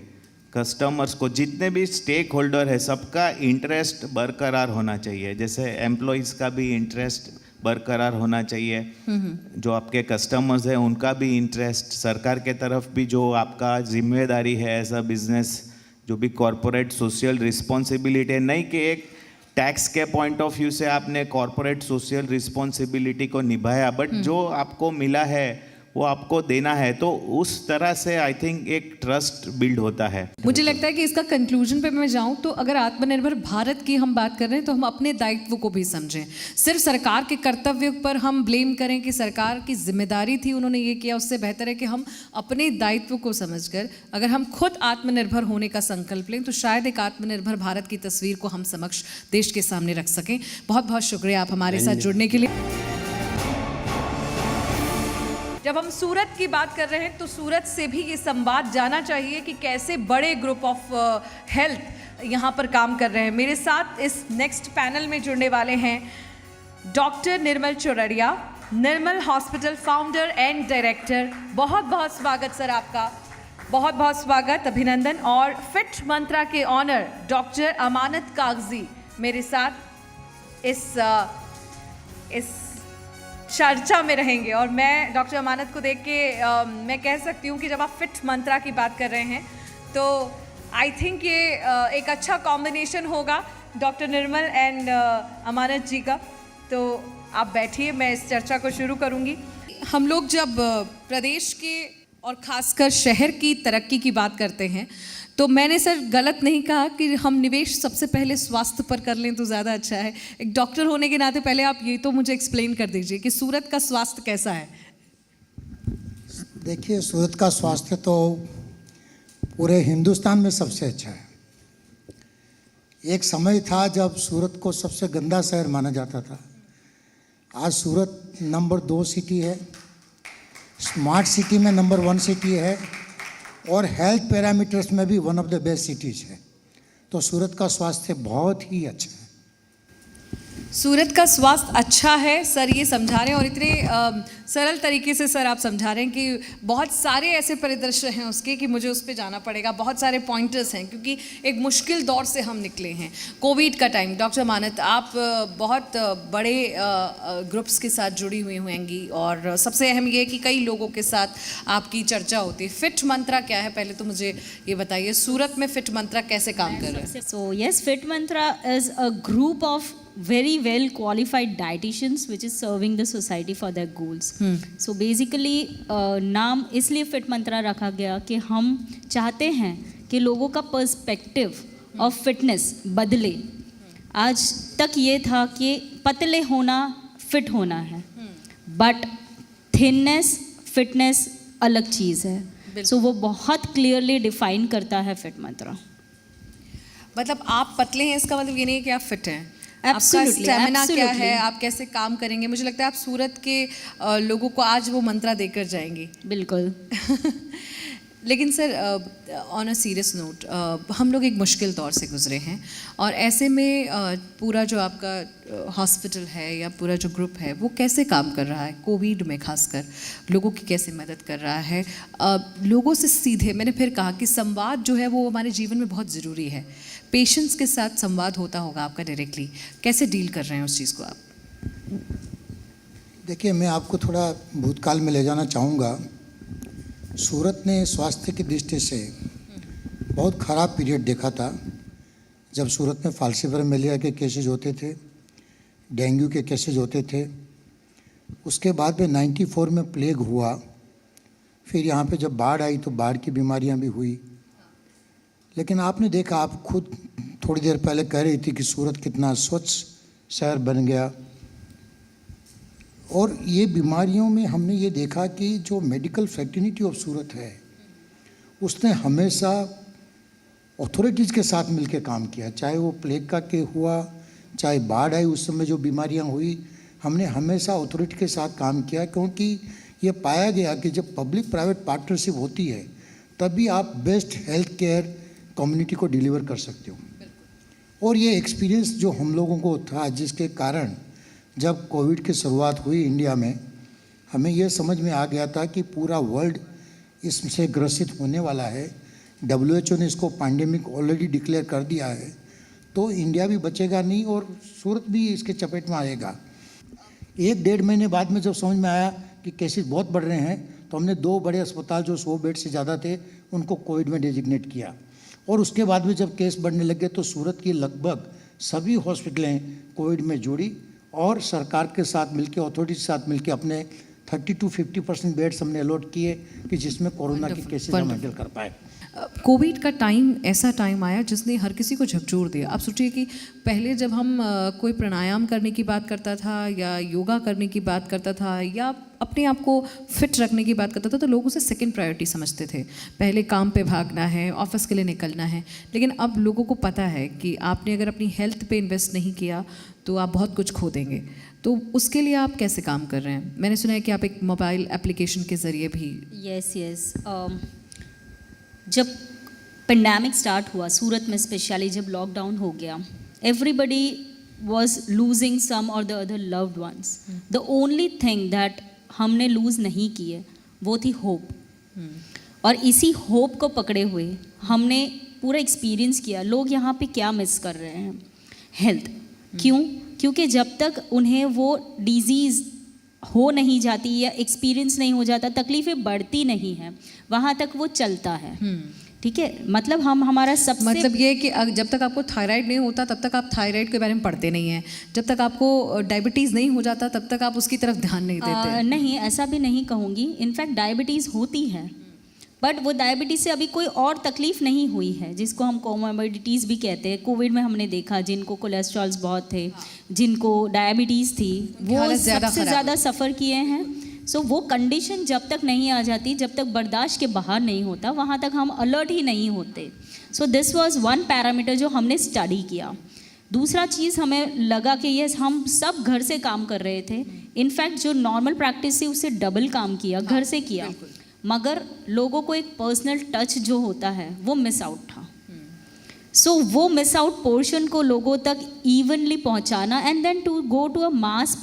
कस्टमर्स को, जितने भी स्टेक होल्डर है, सबका इंटरेस्ट बरकरार होना चाहिए। जैसे एम्प्लॉयज़ का भी इंटरेस्ट बरकरार होना चाहिए, जो आपके कस्टमर्स हैं उनका भी इंटरेस्ट, सरकार के तरफ भी जो आपका जिम्मेदारी है एज अ बिजनेस, जो भी कॉरपोरेट सोशल रिस्पॉन्सिबिलिटी है, नहीं कि एक टैक्स के पॉइंट ऑफ व्यू से आपने कॉरपोरेट सोशल रिस्पॉन्सिबिलिटी को निभाया, बट जो आपको मिला है वो आपको देना है। तो उस तरह से आई थिंक एक ट्रस्ट बिल्ड होता है। मुझे लगता है कि इसका कंक्लूजन पे मैं जाऊं तो अगर आत्मनिर्भर भारत की हम बात कर रहे हैं तो हम अपने दायित्व को भी समझें। सिर्फ सरकार के कर्तव्य पर हम ब्लेम करें कि सरकार की जिम्मेदारी थी, उन्होंने ये किया, उससे बेहतर है कि हम अपने दायित्व को समझकर अगर हम खुद आत्मनिर्भर होने का संकल्प लें तो शायद एक आत्मनिर्भर भारत की तस्वीर को हम समक्ष देश के सामने रख सकें। बहुत बहुत शुक्रिया आप हमारे साथ जुड़ने के लिए। जब हम सूरत की बात कर रहे हैं तो सूरत से भी ये संवाद जाना चाहिए कि कैसे बड़े ग्रुप ऑफ हेल्थ यहाँ पर काम कर रहे हैं। मेरे साथ इस नेक्स्ट पैनल में जुड़ने वाले हैं doctor Nirmal Chordia, Nirmal hospital founder and director. बहुत बहुत स्वागत सर आपका, बहुत बहुत स्वागत, अभिनंदन। और फिट मंत्रा के ऑनर डॉक्टर अमानत कागजी मेरे साथ इस चर्चा में रहेंगे। और मैं डॉक्टर अमानत को देख के मैं कह सकती हूँ कि जब आप फिट मंत्रा की बात कर रहे हैं तो आई थिंक ये एक अच्छा कॉम्बिनेशन होगा डॉक्टर निर्मल एंड अमानत जी का। तो आप बैठिए, मैं इस चर्चा को शुरू करूँगी। हम लोग जब प्रदेश के और ख़ासकर शहर की तरक्की की बात करते हैं तो मैंने सर गलत नहीं कहा कि हम निवेश सबसे पहले स्वास्थ्य पर कर लें तो ज़्यादा अच्छा है। एक डॉक्टर होने के नाते पहले आप ये तो मुझे एक्सप्लेन कर दीजिए कि सूरत का स्वास्थ्य कैसा है। देखिए, सूरत का स्वास्थ्य तो पूरे हिंदुस्तान में सबसे अच्छा है। एक समय था जब सूरत को सबसे गंदा शहर माना जाता था। आज सूरत नंबर 2 सिटी है, स्मार्ट सिटी में नंबर 1 सिटी है और हेल्थ पैरामीटर्स में भी one of the best cities है। तो सूरत का स्वास्थ्य बहुत ही अच्छा है। सूरत का स्वास्थ्य अच्छा है सर, ये समझा रहे हैं और इतने सरल तरीके से सर आप समझा रहे हैं कि बहुत सारे ऐसे परिदृश्य हैं उसके कि मुझे उस पर जाना पड़ेगा। बहुत सारे पॉइंटर्स हैं क्योंकि एक मुश्किल दौर से हम निकले हैं, कोविड का टाइम। डॉक्टर अमानत, आप बहुत बड़े ग्रुप्स के साथ जुड़ी हुई होंगी और सबसे अहम ये है कि कई लोगों के साथ आपकी चर्चा होती है। फिट मंत्रा क्या है, पहले तो मुझे ये बताइए, सूरत में फिट मंत्रा कैसे काम कर रहे हैं? So yes, Fit Mantra is a group of very well qualified dietitians which is serving the society for their goals. So basically नाम इसलिए फिट मंत्रा रखा गया कि हम चाहते हैं कि लोगों का पर्सपेक्टिव ऑफ फिटनेस बदले। आज तक ये था कि पतले होना फिट होना है, बट थिननेस फिटनेस अलग चीज़ है। सो वो बहुत क्लियरली डिफाइन करता है फिट मंत्रा। मतलब आप पतले हैं इसका मतलब ये नहीं है कि आप फिट हैं। आपका स्टैमिना क्या है, आप कैसे काम करेंगे? मुझे लगता है आप सूरत के लोगों को आज वो मंत्रा देकर जाएंगी। बिल्कुल। लेकिन sir, on a serious note, हम लोग एक मुश्किल दौर से गुजरे हैं और ऐसे में पूरा जो आपका हॉस्पिटल है या पूरा जो ग्रुप है वो कैसे काम कर रहा है कोविड में, खासकर लोगों की कैसे मदद कर रहा है? लोगों से सीधे, मैंने फिर कहा कि संवाद जो है वो हमारे जीवन में बहुत ज़रूरी है। पेशेंट्स के साथ संवाद होता होगा आपका डायरेक्टली, कैसे डील कर रहे हैं उस चीज़ को आप? देखिए, मैं आपको थोड़ा भूतकाल में ले जाना चाहूँगा। सूरत ने स्वास्थ्य की दृष्टि से बहुत ख़राब पीरियड देखा था, जब सूरत में फाल्सीफेरमेलिया के केसेस होते थे, डेंगू के केसेस होते थे, उसके बाद में 94 में प्लेग हुआ, फिर यहाँ पे जब बाढ़ आई तो बाढ़ की बीमारियाँ भी हुई। लेकिन आपने देखा, आप खुद थोड़ी देर पहले कह रही थी कि सूरत कितना स्वच्छ शहर बन गया। और ये बीमारियों में हमने ये देखा कि जो मेडिकल फ्रेटर्निटी ऑफ सूरत है, उसने हमेशा अथॉरिटीज़ के साथ मिलकर काम किया। चाहे वो प्लेग का के हुआ, चाहे बाढ़ आई, उस समय जो बीमारियां हुई, हमने हमेशा अथॉरिटी के साथ काम किया, क्योंकि ये पाया गया कि जब पब्लिक प्राइवेट पार्टनरशिप होती है तभी आप बेस्ट हेल्थ केयर कम्युनिटी को डिलीवर कर सकते हो। और ये एक्सपीरियंस जो हम लोगों को था, जिसके कारण जब कोविड की शुरुआत हुई इंडिया में, हमें ये समझ में आ गया था कि पूरा वर्ल्ड इससे ग्रसित होने वाला है। WHO ने इसको पैंडेमिक ऑलरेडी डिक्लेयर कर दिया है, तो इंडिया भी बचेगा नहीं और सूरत भी इसके चपेट में आएगा। 1-1.5 महीने बाद में जब समझ में आया कि केसेस बहुत बढ़ रहे हैं, तो हमने 2 बड़े अस्पताल जो 100 बेड से ज़्यादा थे उनको कोविड में डेजिग्नेट किया। और उसके बाद में जब केस बढ़ने लगे तो सूरत की लगभग सभी हॉस्पिटलें कोविड में जुड़ी और सरकार के साथ मिलकर, अथॉरिटी के साथ मिलकर अपने 30 to 50% बेड्स हमने अलॉट किए कि जिसमें कोरोना के केसेस हम हैंडल कर पाए। कोविड का टाइम ऐसा टाइम आया जिसने हर किसी को झकझोर दिया। आप सोचिए कि पहले जब हम कोई प्राणायाम करने की बात करता था या योगा करने की बात करता था या अपने आप को फिट रखने की बात करता था, तो लोग उसे सेकंड प्रायोरिटी समझते थे। पहले काम पे भागना है, ऑफिस के लिए निकलना है। लेकिन अब लोगों को पता है कि आपने अगर अपनी हेल्थ पे इन्वेस्ट नहीं किया तो आप बहुत कुछ खो देंगे। तो उसके लिए आप कैसे काम कर रहे हैं? मैंने सुना है कि आप एक मोबाइल एप्लीकेशन के ज़रिए भी। यस जब पेंडेमिक स्टार्ट हुआ सूरत में, स्पेशली जब लॉकडाउन हो गया, एवरीबडी वॉज लूजिंग सम और the other loved ones. The only thing that हमने लूज़ नहीं किए वो थी होप। और इसी होप को पकड़े हुए हमने पूरा एक्सपीरियंस किया लोग यहाँ पे क्या मिस कर रहे हैं। हेल्थ क्यों? क्योंकि जब तक उन्हें वो डिजीज़ हो नहीं जाती या एक्सपीरियंस नहीं हो जाता, तकलीफ़ें बढ़ती नहीं हैं, वहाँ तक वो चलता है। ठीक है, मतलब हमारा सबसे मतलब ये है कि जब तक आपको थायराइड नहीं होता तब तक आप थायराइड के बारे में पढ़ते नहीं हैं, जब तक आपको डायबिटीज़ नहीं हो जाता तब तक आप उसकी तरफ ध्यान नहीं देते। नहीं, ऐसा भी नहीं कहूँगी। इनफैक्ट डायबिटीज़ होती है, बट वो डायबिटीज़ से अभी कोई और तकलीफ़ नहीं हुई है, जिसको हम कोमोर्बिडिटीज़ भी कहते हैं। कोविड में हमने देखा जिनको कोलेस्ट्रॉल्स बहुत थे, जिनको डायबिटीज़ थी, वो सबसे ज़्यादा सफ़र किए हैं। सो वो कंडीशन जब तक नहीं आ जाती, जब तक बर्दाश्त के बाहर नहीं होता, वहाँ तक हम अलर्ट ही नहीं होते। So this was one parameter जो हमने स्टडी किया। दूसरा चीज़ हमें लगा कि यस, हम सब घर से काम कर रहे थे। इनफैक्ट जो नॉर्मल प्रैक्टिस थी उससे डबल काम किया, घर से किया, मगर लोगों को एक पर्सनल टच जो होता है वो मिस आउट था। सो वो मिस आउट पोर्शन को लोगों तक इवनली पहुंचाना and then to go to a mass,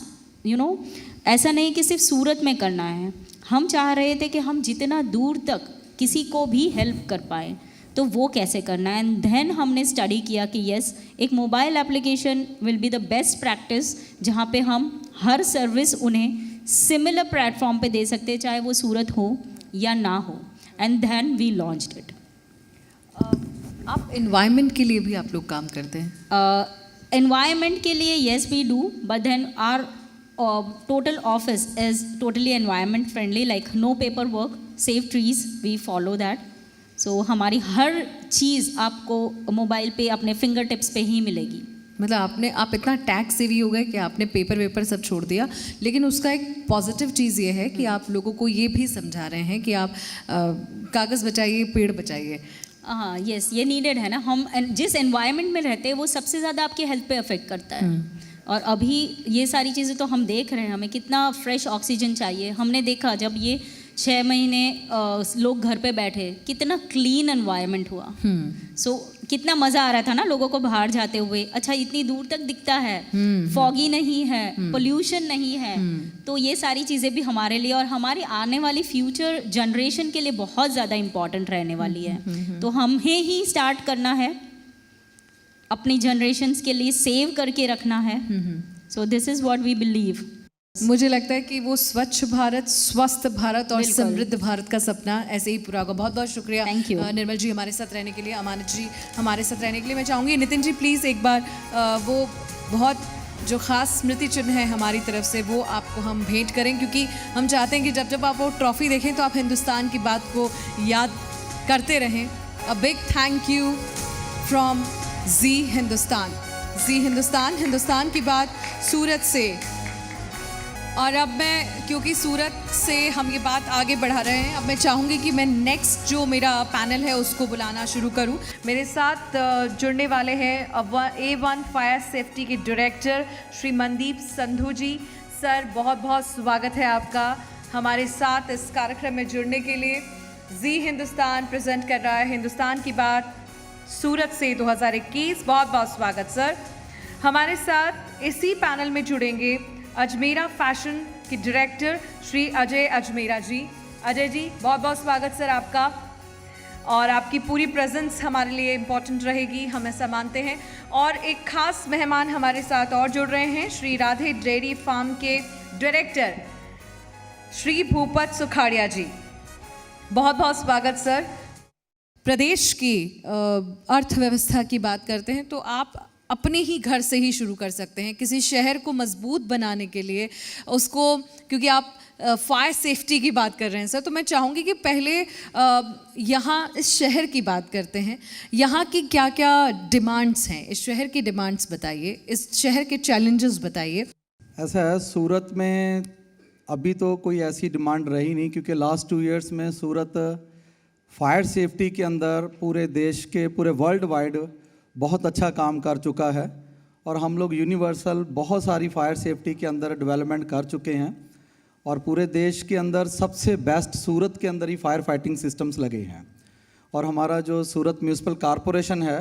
ऐसा नहीं कि सिर्फ सूरत में करना है। हम चाह रहे थे कि हम जितना दूर तक किसी को भी हेल्प कर पाए, तो वो कैसे करना है। एंड देन हमने स्टडी किया कि यस, एक mobile application will be the best practice, जहाँ पे हम हर सर्विस उन्हें सिमिलर प्लेटफॉर्म पे दे सकते हैं, चाहे वो सूरत हो या ना हो। And then we launched it. आप एनवायरनमेंट के लिए भी आप लोग काम करते हैं? एनवायरनमेंट के लिए yes we do, but then are total office is totally environment friendly, like no paperwork, save trees, we follow that. So हमारी हर चीज़ आपको मोबाइल पे अपने फिंगर टिप्स पे ही मिलेगी। मतलब आप इतना टैक्स सेवी हो गए कि आपने पेपर वेपर सब छोड़ दिया। लेकिन उसका एक पॉजिटिव चीज़ ये है कि आप लोगों को ये भी समझा रहे हैं कि आप कागज़ बचाइए, पेड़ बचाइए। हाँ, यस, ये नीडेड है ना। हम जिस एनवायरनमेंट में रहते हैं वो सबसे ज़्यादा आपकी हेल्थ पे अफेक्ट करता है। और अभी ये सारी चीज़ें तो हम देख रहे हैं, हमें कितना फ्रेश ऑक्सीजन चाहिए। हमने देखा जब ये 6 महीने लोग घर पे बैठे, कितना क्लीन एनवायरनमेंट हुआ। सो कितना मज़ा आ रहा था ना लोगों को बाहर जाते हुए। अच्छा, इतनी दूर तक दिखता है, फॉगी नहीं है, पोल्यूशन नहीं है। तो ये सारी चीज़ें भी हमारे लिए और हमारी आने वाली फ्यूचर जनरेशन के लिए बहुत ज़्यादा इम्पॉर्टेंट रहने वाली है। तो हमें ही स्टार्ट करना है, अपनी जनरेशन्स के लिए सेव करके रखना है। So this is what we believe. मुझे लगता है कि वो स्वच्छ भारत, स्वस्थ भारत और बिल्कुल। समृद्ध भारत का सपना ऐसे ही पूरा होगा। बहुत बहुत शुक्रिया Thank you. निर्मल जी हमारे साथ रहने के लिए, अमानत जी हमारे साथ रहने के लिए। मैं चाहूँगी नितिन जी प्लीज़ एक बार वो बहुत जो ख़ास स्मृति चिन्ह है हमारी तरफ से वो आपको हम भेंट करें, क्योंकि हम चाहते हैं कि जब जब आप वो ट्रॉफ़ी देखें तो आप हिंदुस्तान की बात को याद करते रहें। A big thank you from Zee Hindustan. Zee Hindustan, Hindustan की बात सूरत से। और अब मैं, क्योंकि सूरत से हम ये बात आगे बढ़ा रहे हैं, अब मैं चाहूँगी कि मैं नेक्स्ट जो मेरा पैनल है उसको बुलाना शुरू करूँ। मेरे साथ जुड़ने वाले हैं A1 फायर सेफ्टी के डायरेक्टर श्री मनदीप संधू जी। सर बहुत बहुत स्वागत है आपका हमारे साथ इस कार्यक्रम में जुड़ने के लिए। जी हिंदुस्तान प्रेजेंट कर रहा है हिंदुस्तान की बात सूरत से 2021। बहुत बहुत स्वागत सर। हमारे साथ इसी पैनल में जुड़ेंगे अजमेरा फैशन के डायरेक्टर श्री अजय अजमेरा जी। अजय जी बहुत बहुत स्वागत सर आपका, और आपकी पूरी प्रेजेंस हमारे लिए इम्पोर्टेंट रहेगी, हम ऐसा मानते हैं। और एक खास मेहमान हमारे साथ और जुड़ रहे हैं श्री राधे डेयरी फार्म के डायरेक्टर श्री भूपत सुखाड़िया जी। बहुत बहुत स्वागत सर। प्रदेश की अर्थव्यवस्था की बात करते हैं तो आप अपने ही घर से ही शुरू कर सकते हैं किसी शहर को मजबूत बनाने के लिए उसको, क्योंकि आप फायर सेफ्टी की बात कर रहे हैं सर, तो मैं चाहूँगी कि पहले यहाँ इस शहर की बात करते हैं। यहाँ की क्या क्या डिमांड्स हैं, इस शहर की डिमांड्स बताइए, इस शहर के चैलेंजेस बताइए। ऐसा है, सूरत में अभी तो कोई ऐसी डिमांड रही नहीं, क्योंकि लास्ट 2 इयर्स में सूरत फायर सेफ्टी के अंदर पूरे देश के, पूरे वर्ल्ड वाइड बहुत अच्छा काम कर चुका है। और हम लोग यूनिवर्सल बहुत सारी फायर सेफ्टी के अंदर डेवलपमेंट कर चुके हैं, और पूरे देश के अंदर सबसे बेस्ट सूरत के अंदर ही फायर फाइटिंग सिस्टम्स लगे हैं। और हमारा जो सूरत म्यूनसिपल कॉरपोरेशन है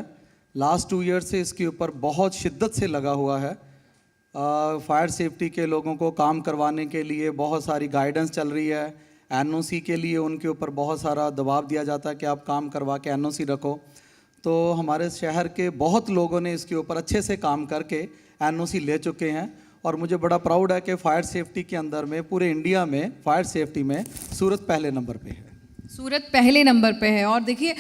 लास्ट 2 ईयर से इसके ऊपर बहुत शिद्दत से लगा हुआ है। फायर सेफ्टी के लोगों को काम करवाने के लिए बहुत सारी गाइडेंस चल रही है। एनओसी के लिए उनके ऊपर बहुत सारा दबाव दिया जाता है कि आप काम करवा के एनओसी रखो। तो हमारे शहर के बहुत लोगों ने इसके ऊपर अच्छे से काम करके एनओसी ले चुके हैं, और मुझे बड़ा प्राउड है कि फायर सेफ्टी के अंदर में पूरे इंडिया में फायर सेफ्टी में सूरत पहले नंबर पे है। सूरत पहले नंबर पे है। और देखिए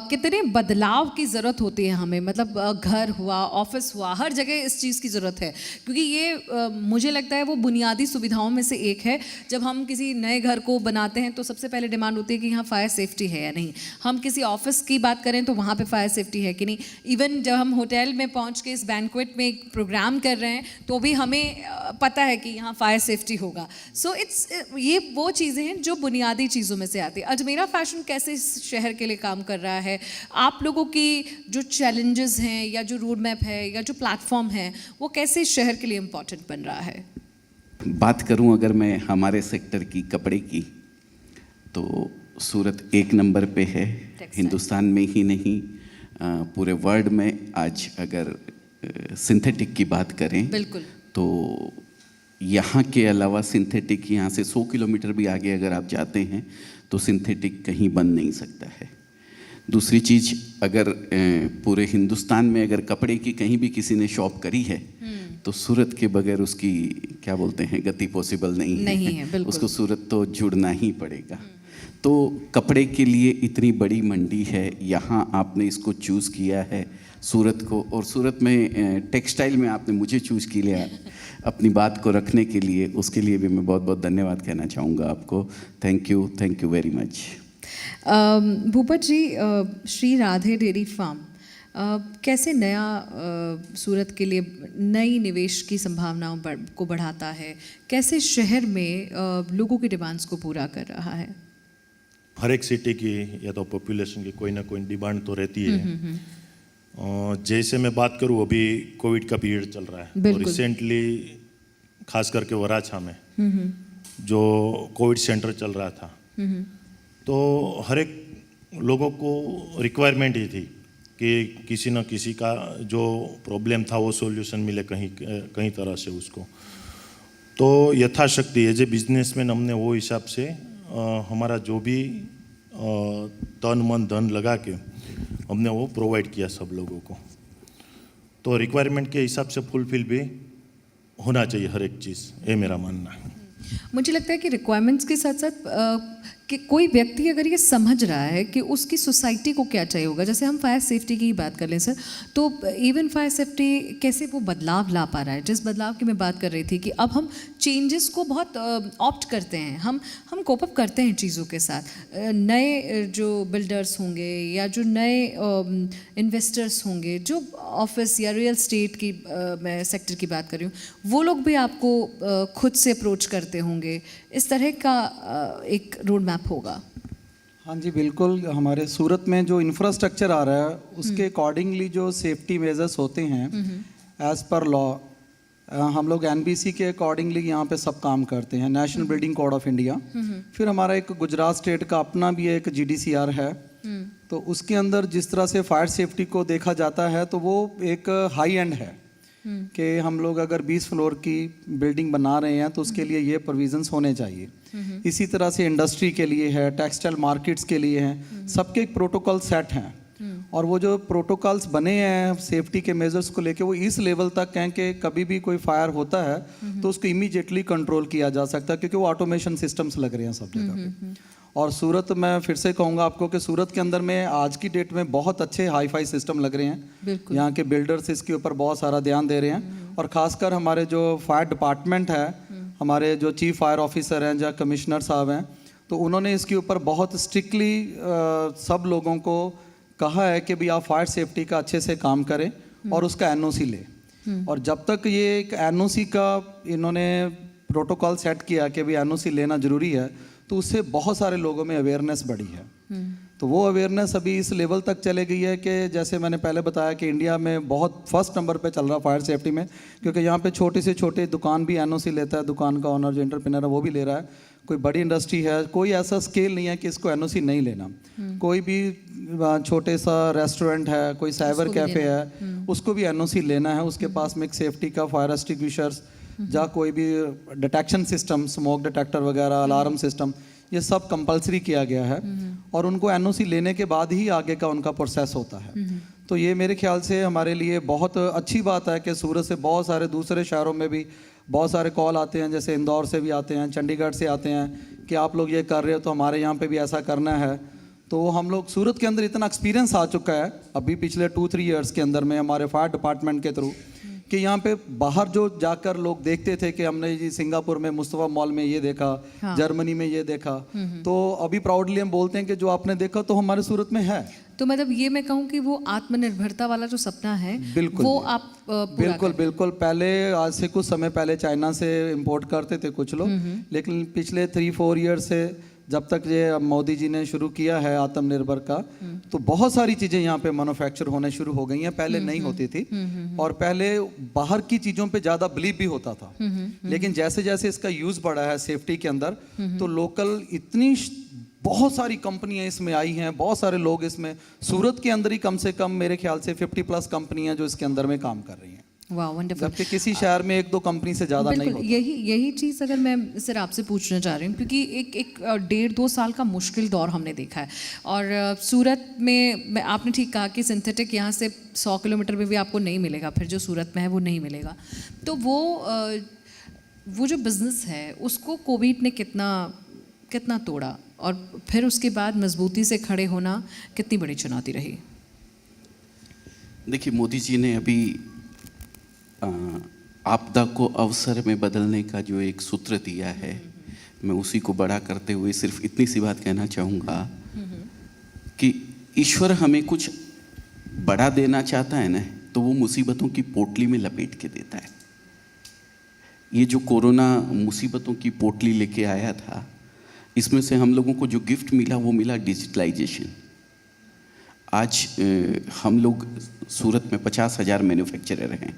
कितने बदलाव की ज़रूरत होती है हमें, मतलब घर हुआ, ऑफिस हुआ, हर जगह इस चीज़ की ज़रूरत है, क्योंकि ये मुझे लगता है वो बुनियादी सुविधाओं में से एक है। जब हम किसी नए घर को बनाते हैं तो सबसे पहले डिमांड होती है कि यहाँ फायर सेफ्टी है या नहीं। हम किसी ऑफिस की बात करें तो वहाँ पे फायर सेफ्टी है कि नहीं। इवन जब हम होटल में पहुँच के इस बैंक्वेट में एक प्रोग्राम कर रहे हैं तो भी हमें पता है कि यहाँ फायर सेफ्टी होगा। सो ये वो चीज़ें हैं जो बुनियादी चीज़ों में से आती है। मेरा फैशन कैसे इस शहर के लिए काम कर रहा है, आप लोगों की जो चैलेंजेस हैं या जो रोड मैप है या जो प्लेटफॉर्म है वो कैसे इस शहर के लिए इम्पोर्टेंट बन रहा है? बात करूं अगर मैं हमारे सेक्टर की, कपड़े की, तो सूरत 1 नंबर पे है, हिंदुस्तान में ही नहीं पूरे वर्ल्ड में। आज अगर सिंथेटिक की बात करें बिल्कुल, तो यहाँ के अलावा सिंथेटिक, यहाँ से 100 किलोमीटर भी आगे अगर आप जाते हैं तो सिंथेटिक कहीं बन नहीं सकता है। दूसरी चीज़, अगर पूरे हिंदुस्तान में अगर कपड़े की कहीं भी किसी ने शॉप करी है तो सूरत के बगैर उसकी क्या बोलते हैं गति पॉसिबल नहीं है। उसको सूरत तो जुड़ना ही पड़ेगा। तो कपड़े के लिए इतनी बड़ी मंडी है, यहाँ आपने इसको चूज़ किया है सूरत को, और सूरत में टेक्सटाइल में आपने मुझे चूज़ किया लिया अपनी बात को रखने के लिए, उसके लिए भी मैं बहुत बहुत धन्यवाद कहना चाहूँगा आपको। Thank you very much. Bhupat ji, Shri Radhe dairy farm कैसे नया सूरत के लिए नई निवेश की संभावनाओं को बढ़ाता है, कैसे शहर में लोगों की डिमांड्स को पूरा कर रहा है? हर एक सिटी की या तो पॉपुलेशन की कोई ना कोई डिमांड तो रहती है। जैसे मैं बात करूँ, अभी कोविड का पीरियड चल रहा है, तो रिसेंटली खास करके वराछा में जो कोविड सेंटर चल रहा था, तो हर एक लोगों को रिक्वायरमेंट ही थी कि किसी न किसी का जो प्रॉब्लम था वो सॉल्यूशन मिले कहीं तरह से उसको। तो यथाशक्ति एज ए बिजनेसमैन हमने वो हिसाब से हमारा जो भी तन मन धन लगा के हमने वो प्रोवाइड किया सब लोगों को। तो रिक्वायरमेंट के हिसाब से फुलफिल भी होना चाहिए हर एक चीज़, ये मेरा मानना है। मुझे लगता है कि रिक्वायरमेंट्स के साथ साथ कि कोई व्यक्ति अगर ये समझ रहा है कि उसकी सोसाइटी को क्या चाहिए होगा, जैसे हम फायर सेफ्टी की ही बात कर लें सर, तो इवन फायर सेफ्टी कैसे वो बदलाव ला पा रहा है, जिस बदलाव की मैं बात कर रही थी कि अब हम चेंजेस को बहुत ऑप्ट करते हैं, हम कोप अप करते हैं चीज़ों के साथ। नए जो बिल्डर्स होंगे या जो नए इन्वेस्टर्स होंगे, जो ऑफिस या रियल स्टेट की मैं सेक्टर की बात कर रही हूँ, वो लोग भी आपको खुद से अप्रोच करते होंगे, इस तरह का एक रोड मैप होगा। हाँ जी बिल्कुल, हमारे सूरत में जो इंफ्रास्ट्रक्चर आ रहा है उसके अकॉर्डिंगली जो सेफ्टी मेजर्स होते हैं एज पर लॉ, हम लोग एनबीसी के अकॉर्डिंगली यहाँ पे सब काम करते हैं, national building code of India. फिर हमारा एक गुजरात स्टेट का अपना भी एक GDCR है, तो उसके अंदर जिस तरह से फायर सेफ्टी को देखा जाता है तो वो एक हाई एंड है कि हम लोग अगर 20 फ्लोर की बिल्डिंग बना रहे हैं तो उसके लिए ये प्रोविजंस होने चाहिए। इसी तरह से इंडस्ट्री के लिए है, टेक्सटाइल मार्केट्स के लिए हैं, सबके एक प्रोटोकॉल सेट हैं। और वो जो प्रोटोकॉल्स बने हैं सेफ्टी के मेजर्स को लेके, वो इस लेवल तक हैं कि कभी भी कोई फायर होता है तो उसको इमीडिएटली कंट्रोल किया जा सकता है, क्योंकि वो ऑटोमेशन सिस्टम्स लग रहे हैं सब जगह पे। और सूरत, मैं फिर से कहूँगा आपको कि सूरत के अंदर में आज की डेट में बहुत अच्छे हाई फाई सिस्टम लग रहे हैं। यहाँ के बिल्डर्स इसके ऊपर बहुत सारा ध्यान दे रहे हैं, और ख़ासकर हमारे जो फायर डिपार्टमेंट है, हमारे जो चीफ फायर ऑफिसर हैं या कमिश्नर साहब हैं, तो उन्होंने इसके ऊपर बहुत स्ट्रिक्टली सब लोगों को कहा है कि भाई आप फायर सेफ्टी का अच्छे से काम करें और उसका NOC लें। और जब तक ये एक NOC का इन्होंने प्रोटोकॉल सेट किया कि भाई NOC लेना ज़रूरी है, तो उससे बहुत सारे लोगों में अवेयरनेस बढ़ी है। तो वो अवेयरनेस अभी इस लेवल तक चले गई है कि जैसे मैंने पहले बताया कि इंडिया में बहुत फर्स्ट नंबर पे चल रहा फायर सेफ्टी में, क्योंकि यहाँ पे छोटे से छोटे दुकान भी NOC लेता है, दुकान का ऑनर जो एंटरप्रेन्योर है वो भी ले रहा है। कोई बड़ी इंडस्ट्री है, कोई ऐसा स्केल नहीं है कि इसको NOC नहीं लेना। कोई भी छोटे सा रेस्टोरेंट है, कोई साइबर कैफ़े है, उसको भी NOC लेना है। उसके पास में एक सेफ्टी का फायर एक्सटिंग्विशर्स या कोई भी डिटेक्शन सिस्टम, स्मोक डिटेक्टर वगैरह, अलार्म सिस्टम, ये सब कंपलसरी किया गया है, और उनको NOC लेने के बाद ही आगे का उनका प्रोसेस होता है। तो ये मेरे ख्याल से हमारे लिए बहुत अच्छी बात है कि सूरत से बहुत सारे दूसरे शहरों में भी बहुत सारे कॉल आते हैं, जैसे इंदौर से भी आते हैं, चंडीगढ़ से आते हैं कि आप लोग ये कर रहे हो तो हमारे यहाँ पे भी ऐसा करना है। तो हम लोग सूरत के अंदर इतना एक्सपीरियंस आ चुका है अभी पिछले 2-3 इयर्स के अंदर में हमारे फायर डिपार्टमेंट के थ्रू, कि यहाँ पे बाहर जो जाकर लोग देखते थे कि हमने जी सिंगापुर में मुस्तफा मॉल में ये देखा, जर्मनी में ये देखा, तो अभी प्राउडली हम बोलते हैं कि जो आपने देखा तो हमारे सूरत में है। तो मतलब ये मैं कहूँ कि वो आत्मनिर्भरता वाला जो सपना है, बिल्कुल, वो आप बिल्कुल पहले, आज से कुछ समय पहले चाइना से इंपोर्ट करते थे कुछ लोग, लेकिन पिछले 3-4 ईयर से जब तक ये मोदी जी ने शुरू किया है आत्मनिर्भर का, तो बहुत सारी चीज़ें यहाँ पे मैन्युफैक्चर होने शुरू हो गई हैं, पहले नहीं होती थी। और पहले बाहर की चीज़ों पे ज़्यादा बिलीव भी होता था, लेकिन जैसे जैसे इसका यूज़ बढ़ा है सेफ्टी के अंदर, तो लोकल इतनी बहुत सारी कंपनियां इसमें आई हैं, बहुत सारे लोग इसमें, सूरत के अंदर ही कम से कम मेरे ख्याल से 50+ कंपनियां जो इसके अंदर में काम कर रही हैं। वाह, वंडरफुल। जबकि किसी शहर में 1-2 कंपनी से ज़्यादा नहीं होता। यही चीज़ अगर मैं सर आपसे पूछना चाह रही हूँ, क्योंकि एक 1.5-2 साल का मुश्किल दौर हमने देखा है, और सूरत में आपने ठीक कहा कि सिंथेटिक यहाँ से 100 किलोमीटर में भी आपको नहीं मिलेगा, फिर जो सूरत में है वो नहीं मिलेगा। तो वो जो बिज़नेस है उसको कोविड ने कितना तोड़ा, और फिर उसके बाद मजबूती से खड़े होना कितनी बड़ी चुनौती रही? देखिए, मोदी जी ने अभी आपदा को अवसर में बदलने का जो एक सूत्र दिया है, मैं उसी को बड़ा करते हुए सिर्फ इतनी सी बात कहना चाहूँगा कि ईश्वर हमें कुछ बड़ा देना चाहता है ना, तो वो मुसीबतों की पोटली में लपेट के देता है। ये जो कोरोना मुसीबतों की पोटली लेके आया था, इसमें से हम लोगों को जो गिफ्ट मिला वो मिला डिजिटलाइजेशन। आज हम लोग सूरत में 50,000 मैन्युफैक्चरर हैं,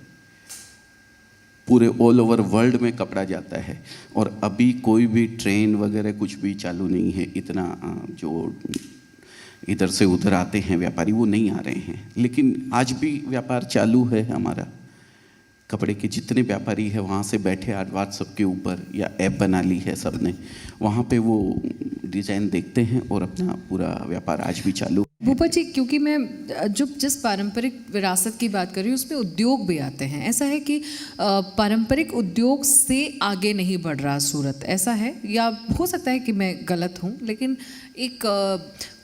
पूरे ऑल ओवर वर्ल्ड में कपड़ा जाता है, और अभी कोई भी ट्रेन वगैरह कुछ भी चालू नहीं है। इतना जो इधर से उधर आते हैं व्यापारी वो नहीं आ रहे हैं, लेकिन आज भी व्यापार चालू है हमारा। कपड़े के जितने व्यापारी है वहाँ से बैठे आज व्हाट्सएप के ऊपर या ऐप बना ली है सबने, वहाँ पे वो डिजाइन देखते हैं और अपना पूरा व्यापार आज भी चालू। भूपा जी, क्योंकि मैं जिस पारंपरिक विरासत की बात कर रही हूँ उसमें उद्योग भी आते हैं, ऐसा है कि पारंपरिक उद्योग से आगे नहीं बढ़ रहा सूरत, ऐसा है? या हो सकता है कि मैं गलत हूँ, लेकिन एक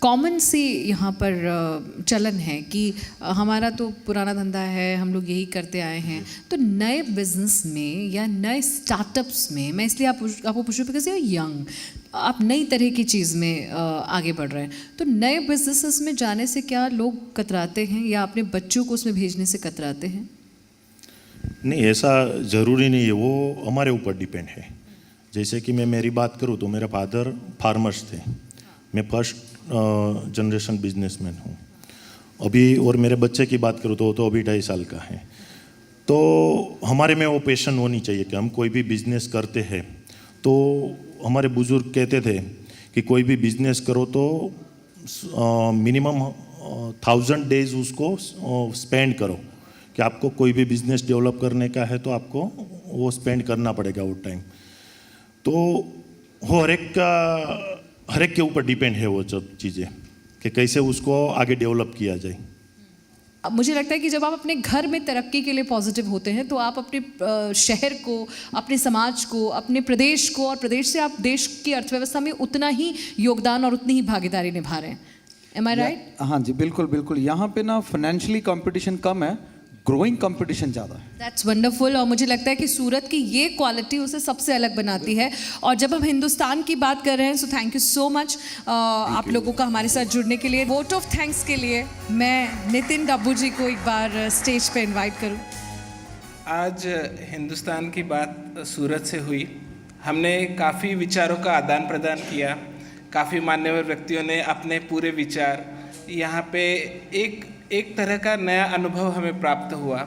कॉमन सी यहाँ पर चलन है कि हमारा तो पुराना धंधा है, हम लोग यही करते आए हैं। तो नए बिजनेस में या नए स्टार्टअप्स में, मैं इसलिए आपको पूछूँ बिकॉज यू यंग, आप नई तरह की चीज़ में आगे बढ़ रहे हैं, तो नए बिजनेसेस में जाने से क्या लोग कतराते हैं या अपने बच्चों को उसमें भेजने से कतराते हैं? नहीं, ऐसा ज़रूरी नहीं है, वो हमारे ऊपर डिपेंड है। जैसे कि मैं मेरी बात करूँ तो मेरे फादर फार्मर्स थे, मैं फर्स्ट जनरेशन बिजनेसमैन हूँ अभी, और मेरे बच्चे की बात करूँ तो वो तो अभी 2.5 साल का है। तो हमारे में वो पैशन होनी चाहिए कि हम कोई भी बिजनेस करते हैं। तो हमारे बुजुर्ग कहते थे कि कोई भी बिजनेस करो तो मिनिमम 1000 डेज उसको स्पेंड करो, कि आपको कोई भी बिजनेस डेवलप करने का है तो आपको वो स्पेंड करना पड़ेगा वो टाइम। तो वो हर एक के ऊपर डिपेंड है वो सब चीज़ें, कि कैसे उसको आगे डेवलप किया जाए। मुझे लगता है कि जब आप अपने घर में तरक्की के लिए पॉजिटिव होते हैं तो आप अपने शहर को, अपने समाज को, अपने प्रदेश को, और प्रदेश से आप देश की अर्थव्यवस्था में उतना ही योगदान और उतनी ही भागीदारी निभा रहे हैं। एम आई राइट? हाँ जी, बिल्कुल बिल्कुल। यहाँ पे ना फाइनेंशियली कंपटीशन कम है, ग्रोइंग कंपटीशन ज़्यादा है। That's wonderful. और मुझे लगता है कि सूरत की ये क्वालिटी उसे सबसे अलग बनाती है। और जब हम हिंदुस्तान की बात कर रहे हैं, so thank you so much आप लोगों का हमारे साथ जुड़ने के लिए। वोट ऑफ थैंक्स के लिए मैं नितिन डब्बू जी को एक बार स्टेज पे इनवाइट करूं। आज हिंदुस्तान की बात सूरत से हुई, हमने काफ़ी विचारों का आदान प्रदान किया, काफ़ी मान्यवर व्यक्तियों ने अपने पूरे विचार, यहाँ पे एक तरह का नया अनुभव हमें प्राप्त हुआ।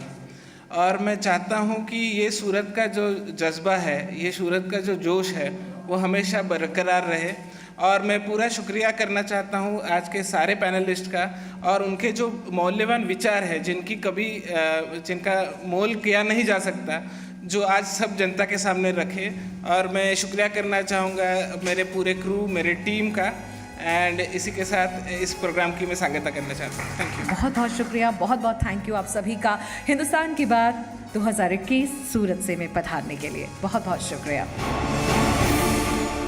और मैं चाहता हूँ कि ये सूरत का जो जज्बा है, ये सूरत का जो जोश है, वो हमेशा बरकरार रहे। और मैं पूरा शुक्रिया करना चाहता हूँ आज के सारे पैनलिस्ट का, और उनके जो मौल्यवान विचार है जिनका मोल किया नहीं जा सकता, जो आज सब जनता के सामने रखे। और मैं शुक्रिया करना चाहूँगा मेरे पूरे क्रू, मेरे टीम का, एंड इसी के साथ इस प्रोग्राम की मैं सांगता करना चाहता हूँ। Thank you. बहुत बहुत शुक्रिया, बहुत बहुत थैंक यू आप सभी का हिंदुस्तान की बात 2021 सूरत से में पधारने के लिए। बहुत बहुत शुक्रिया।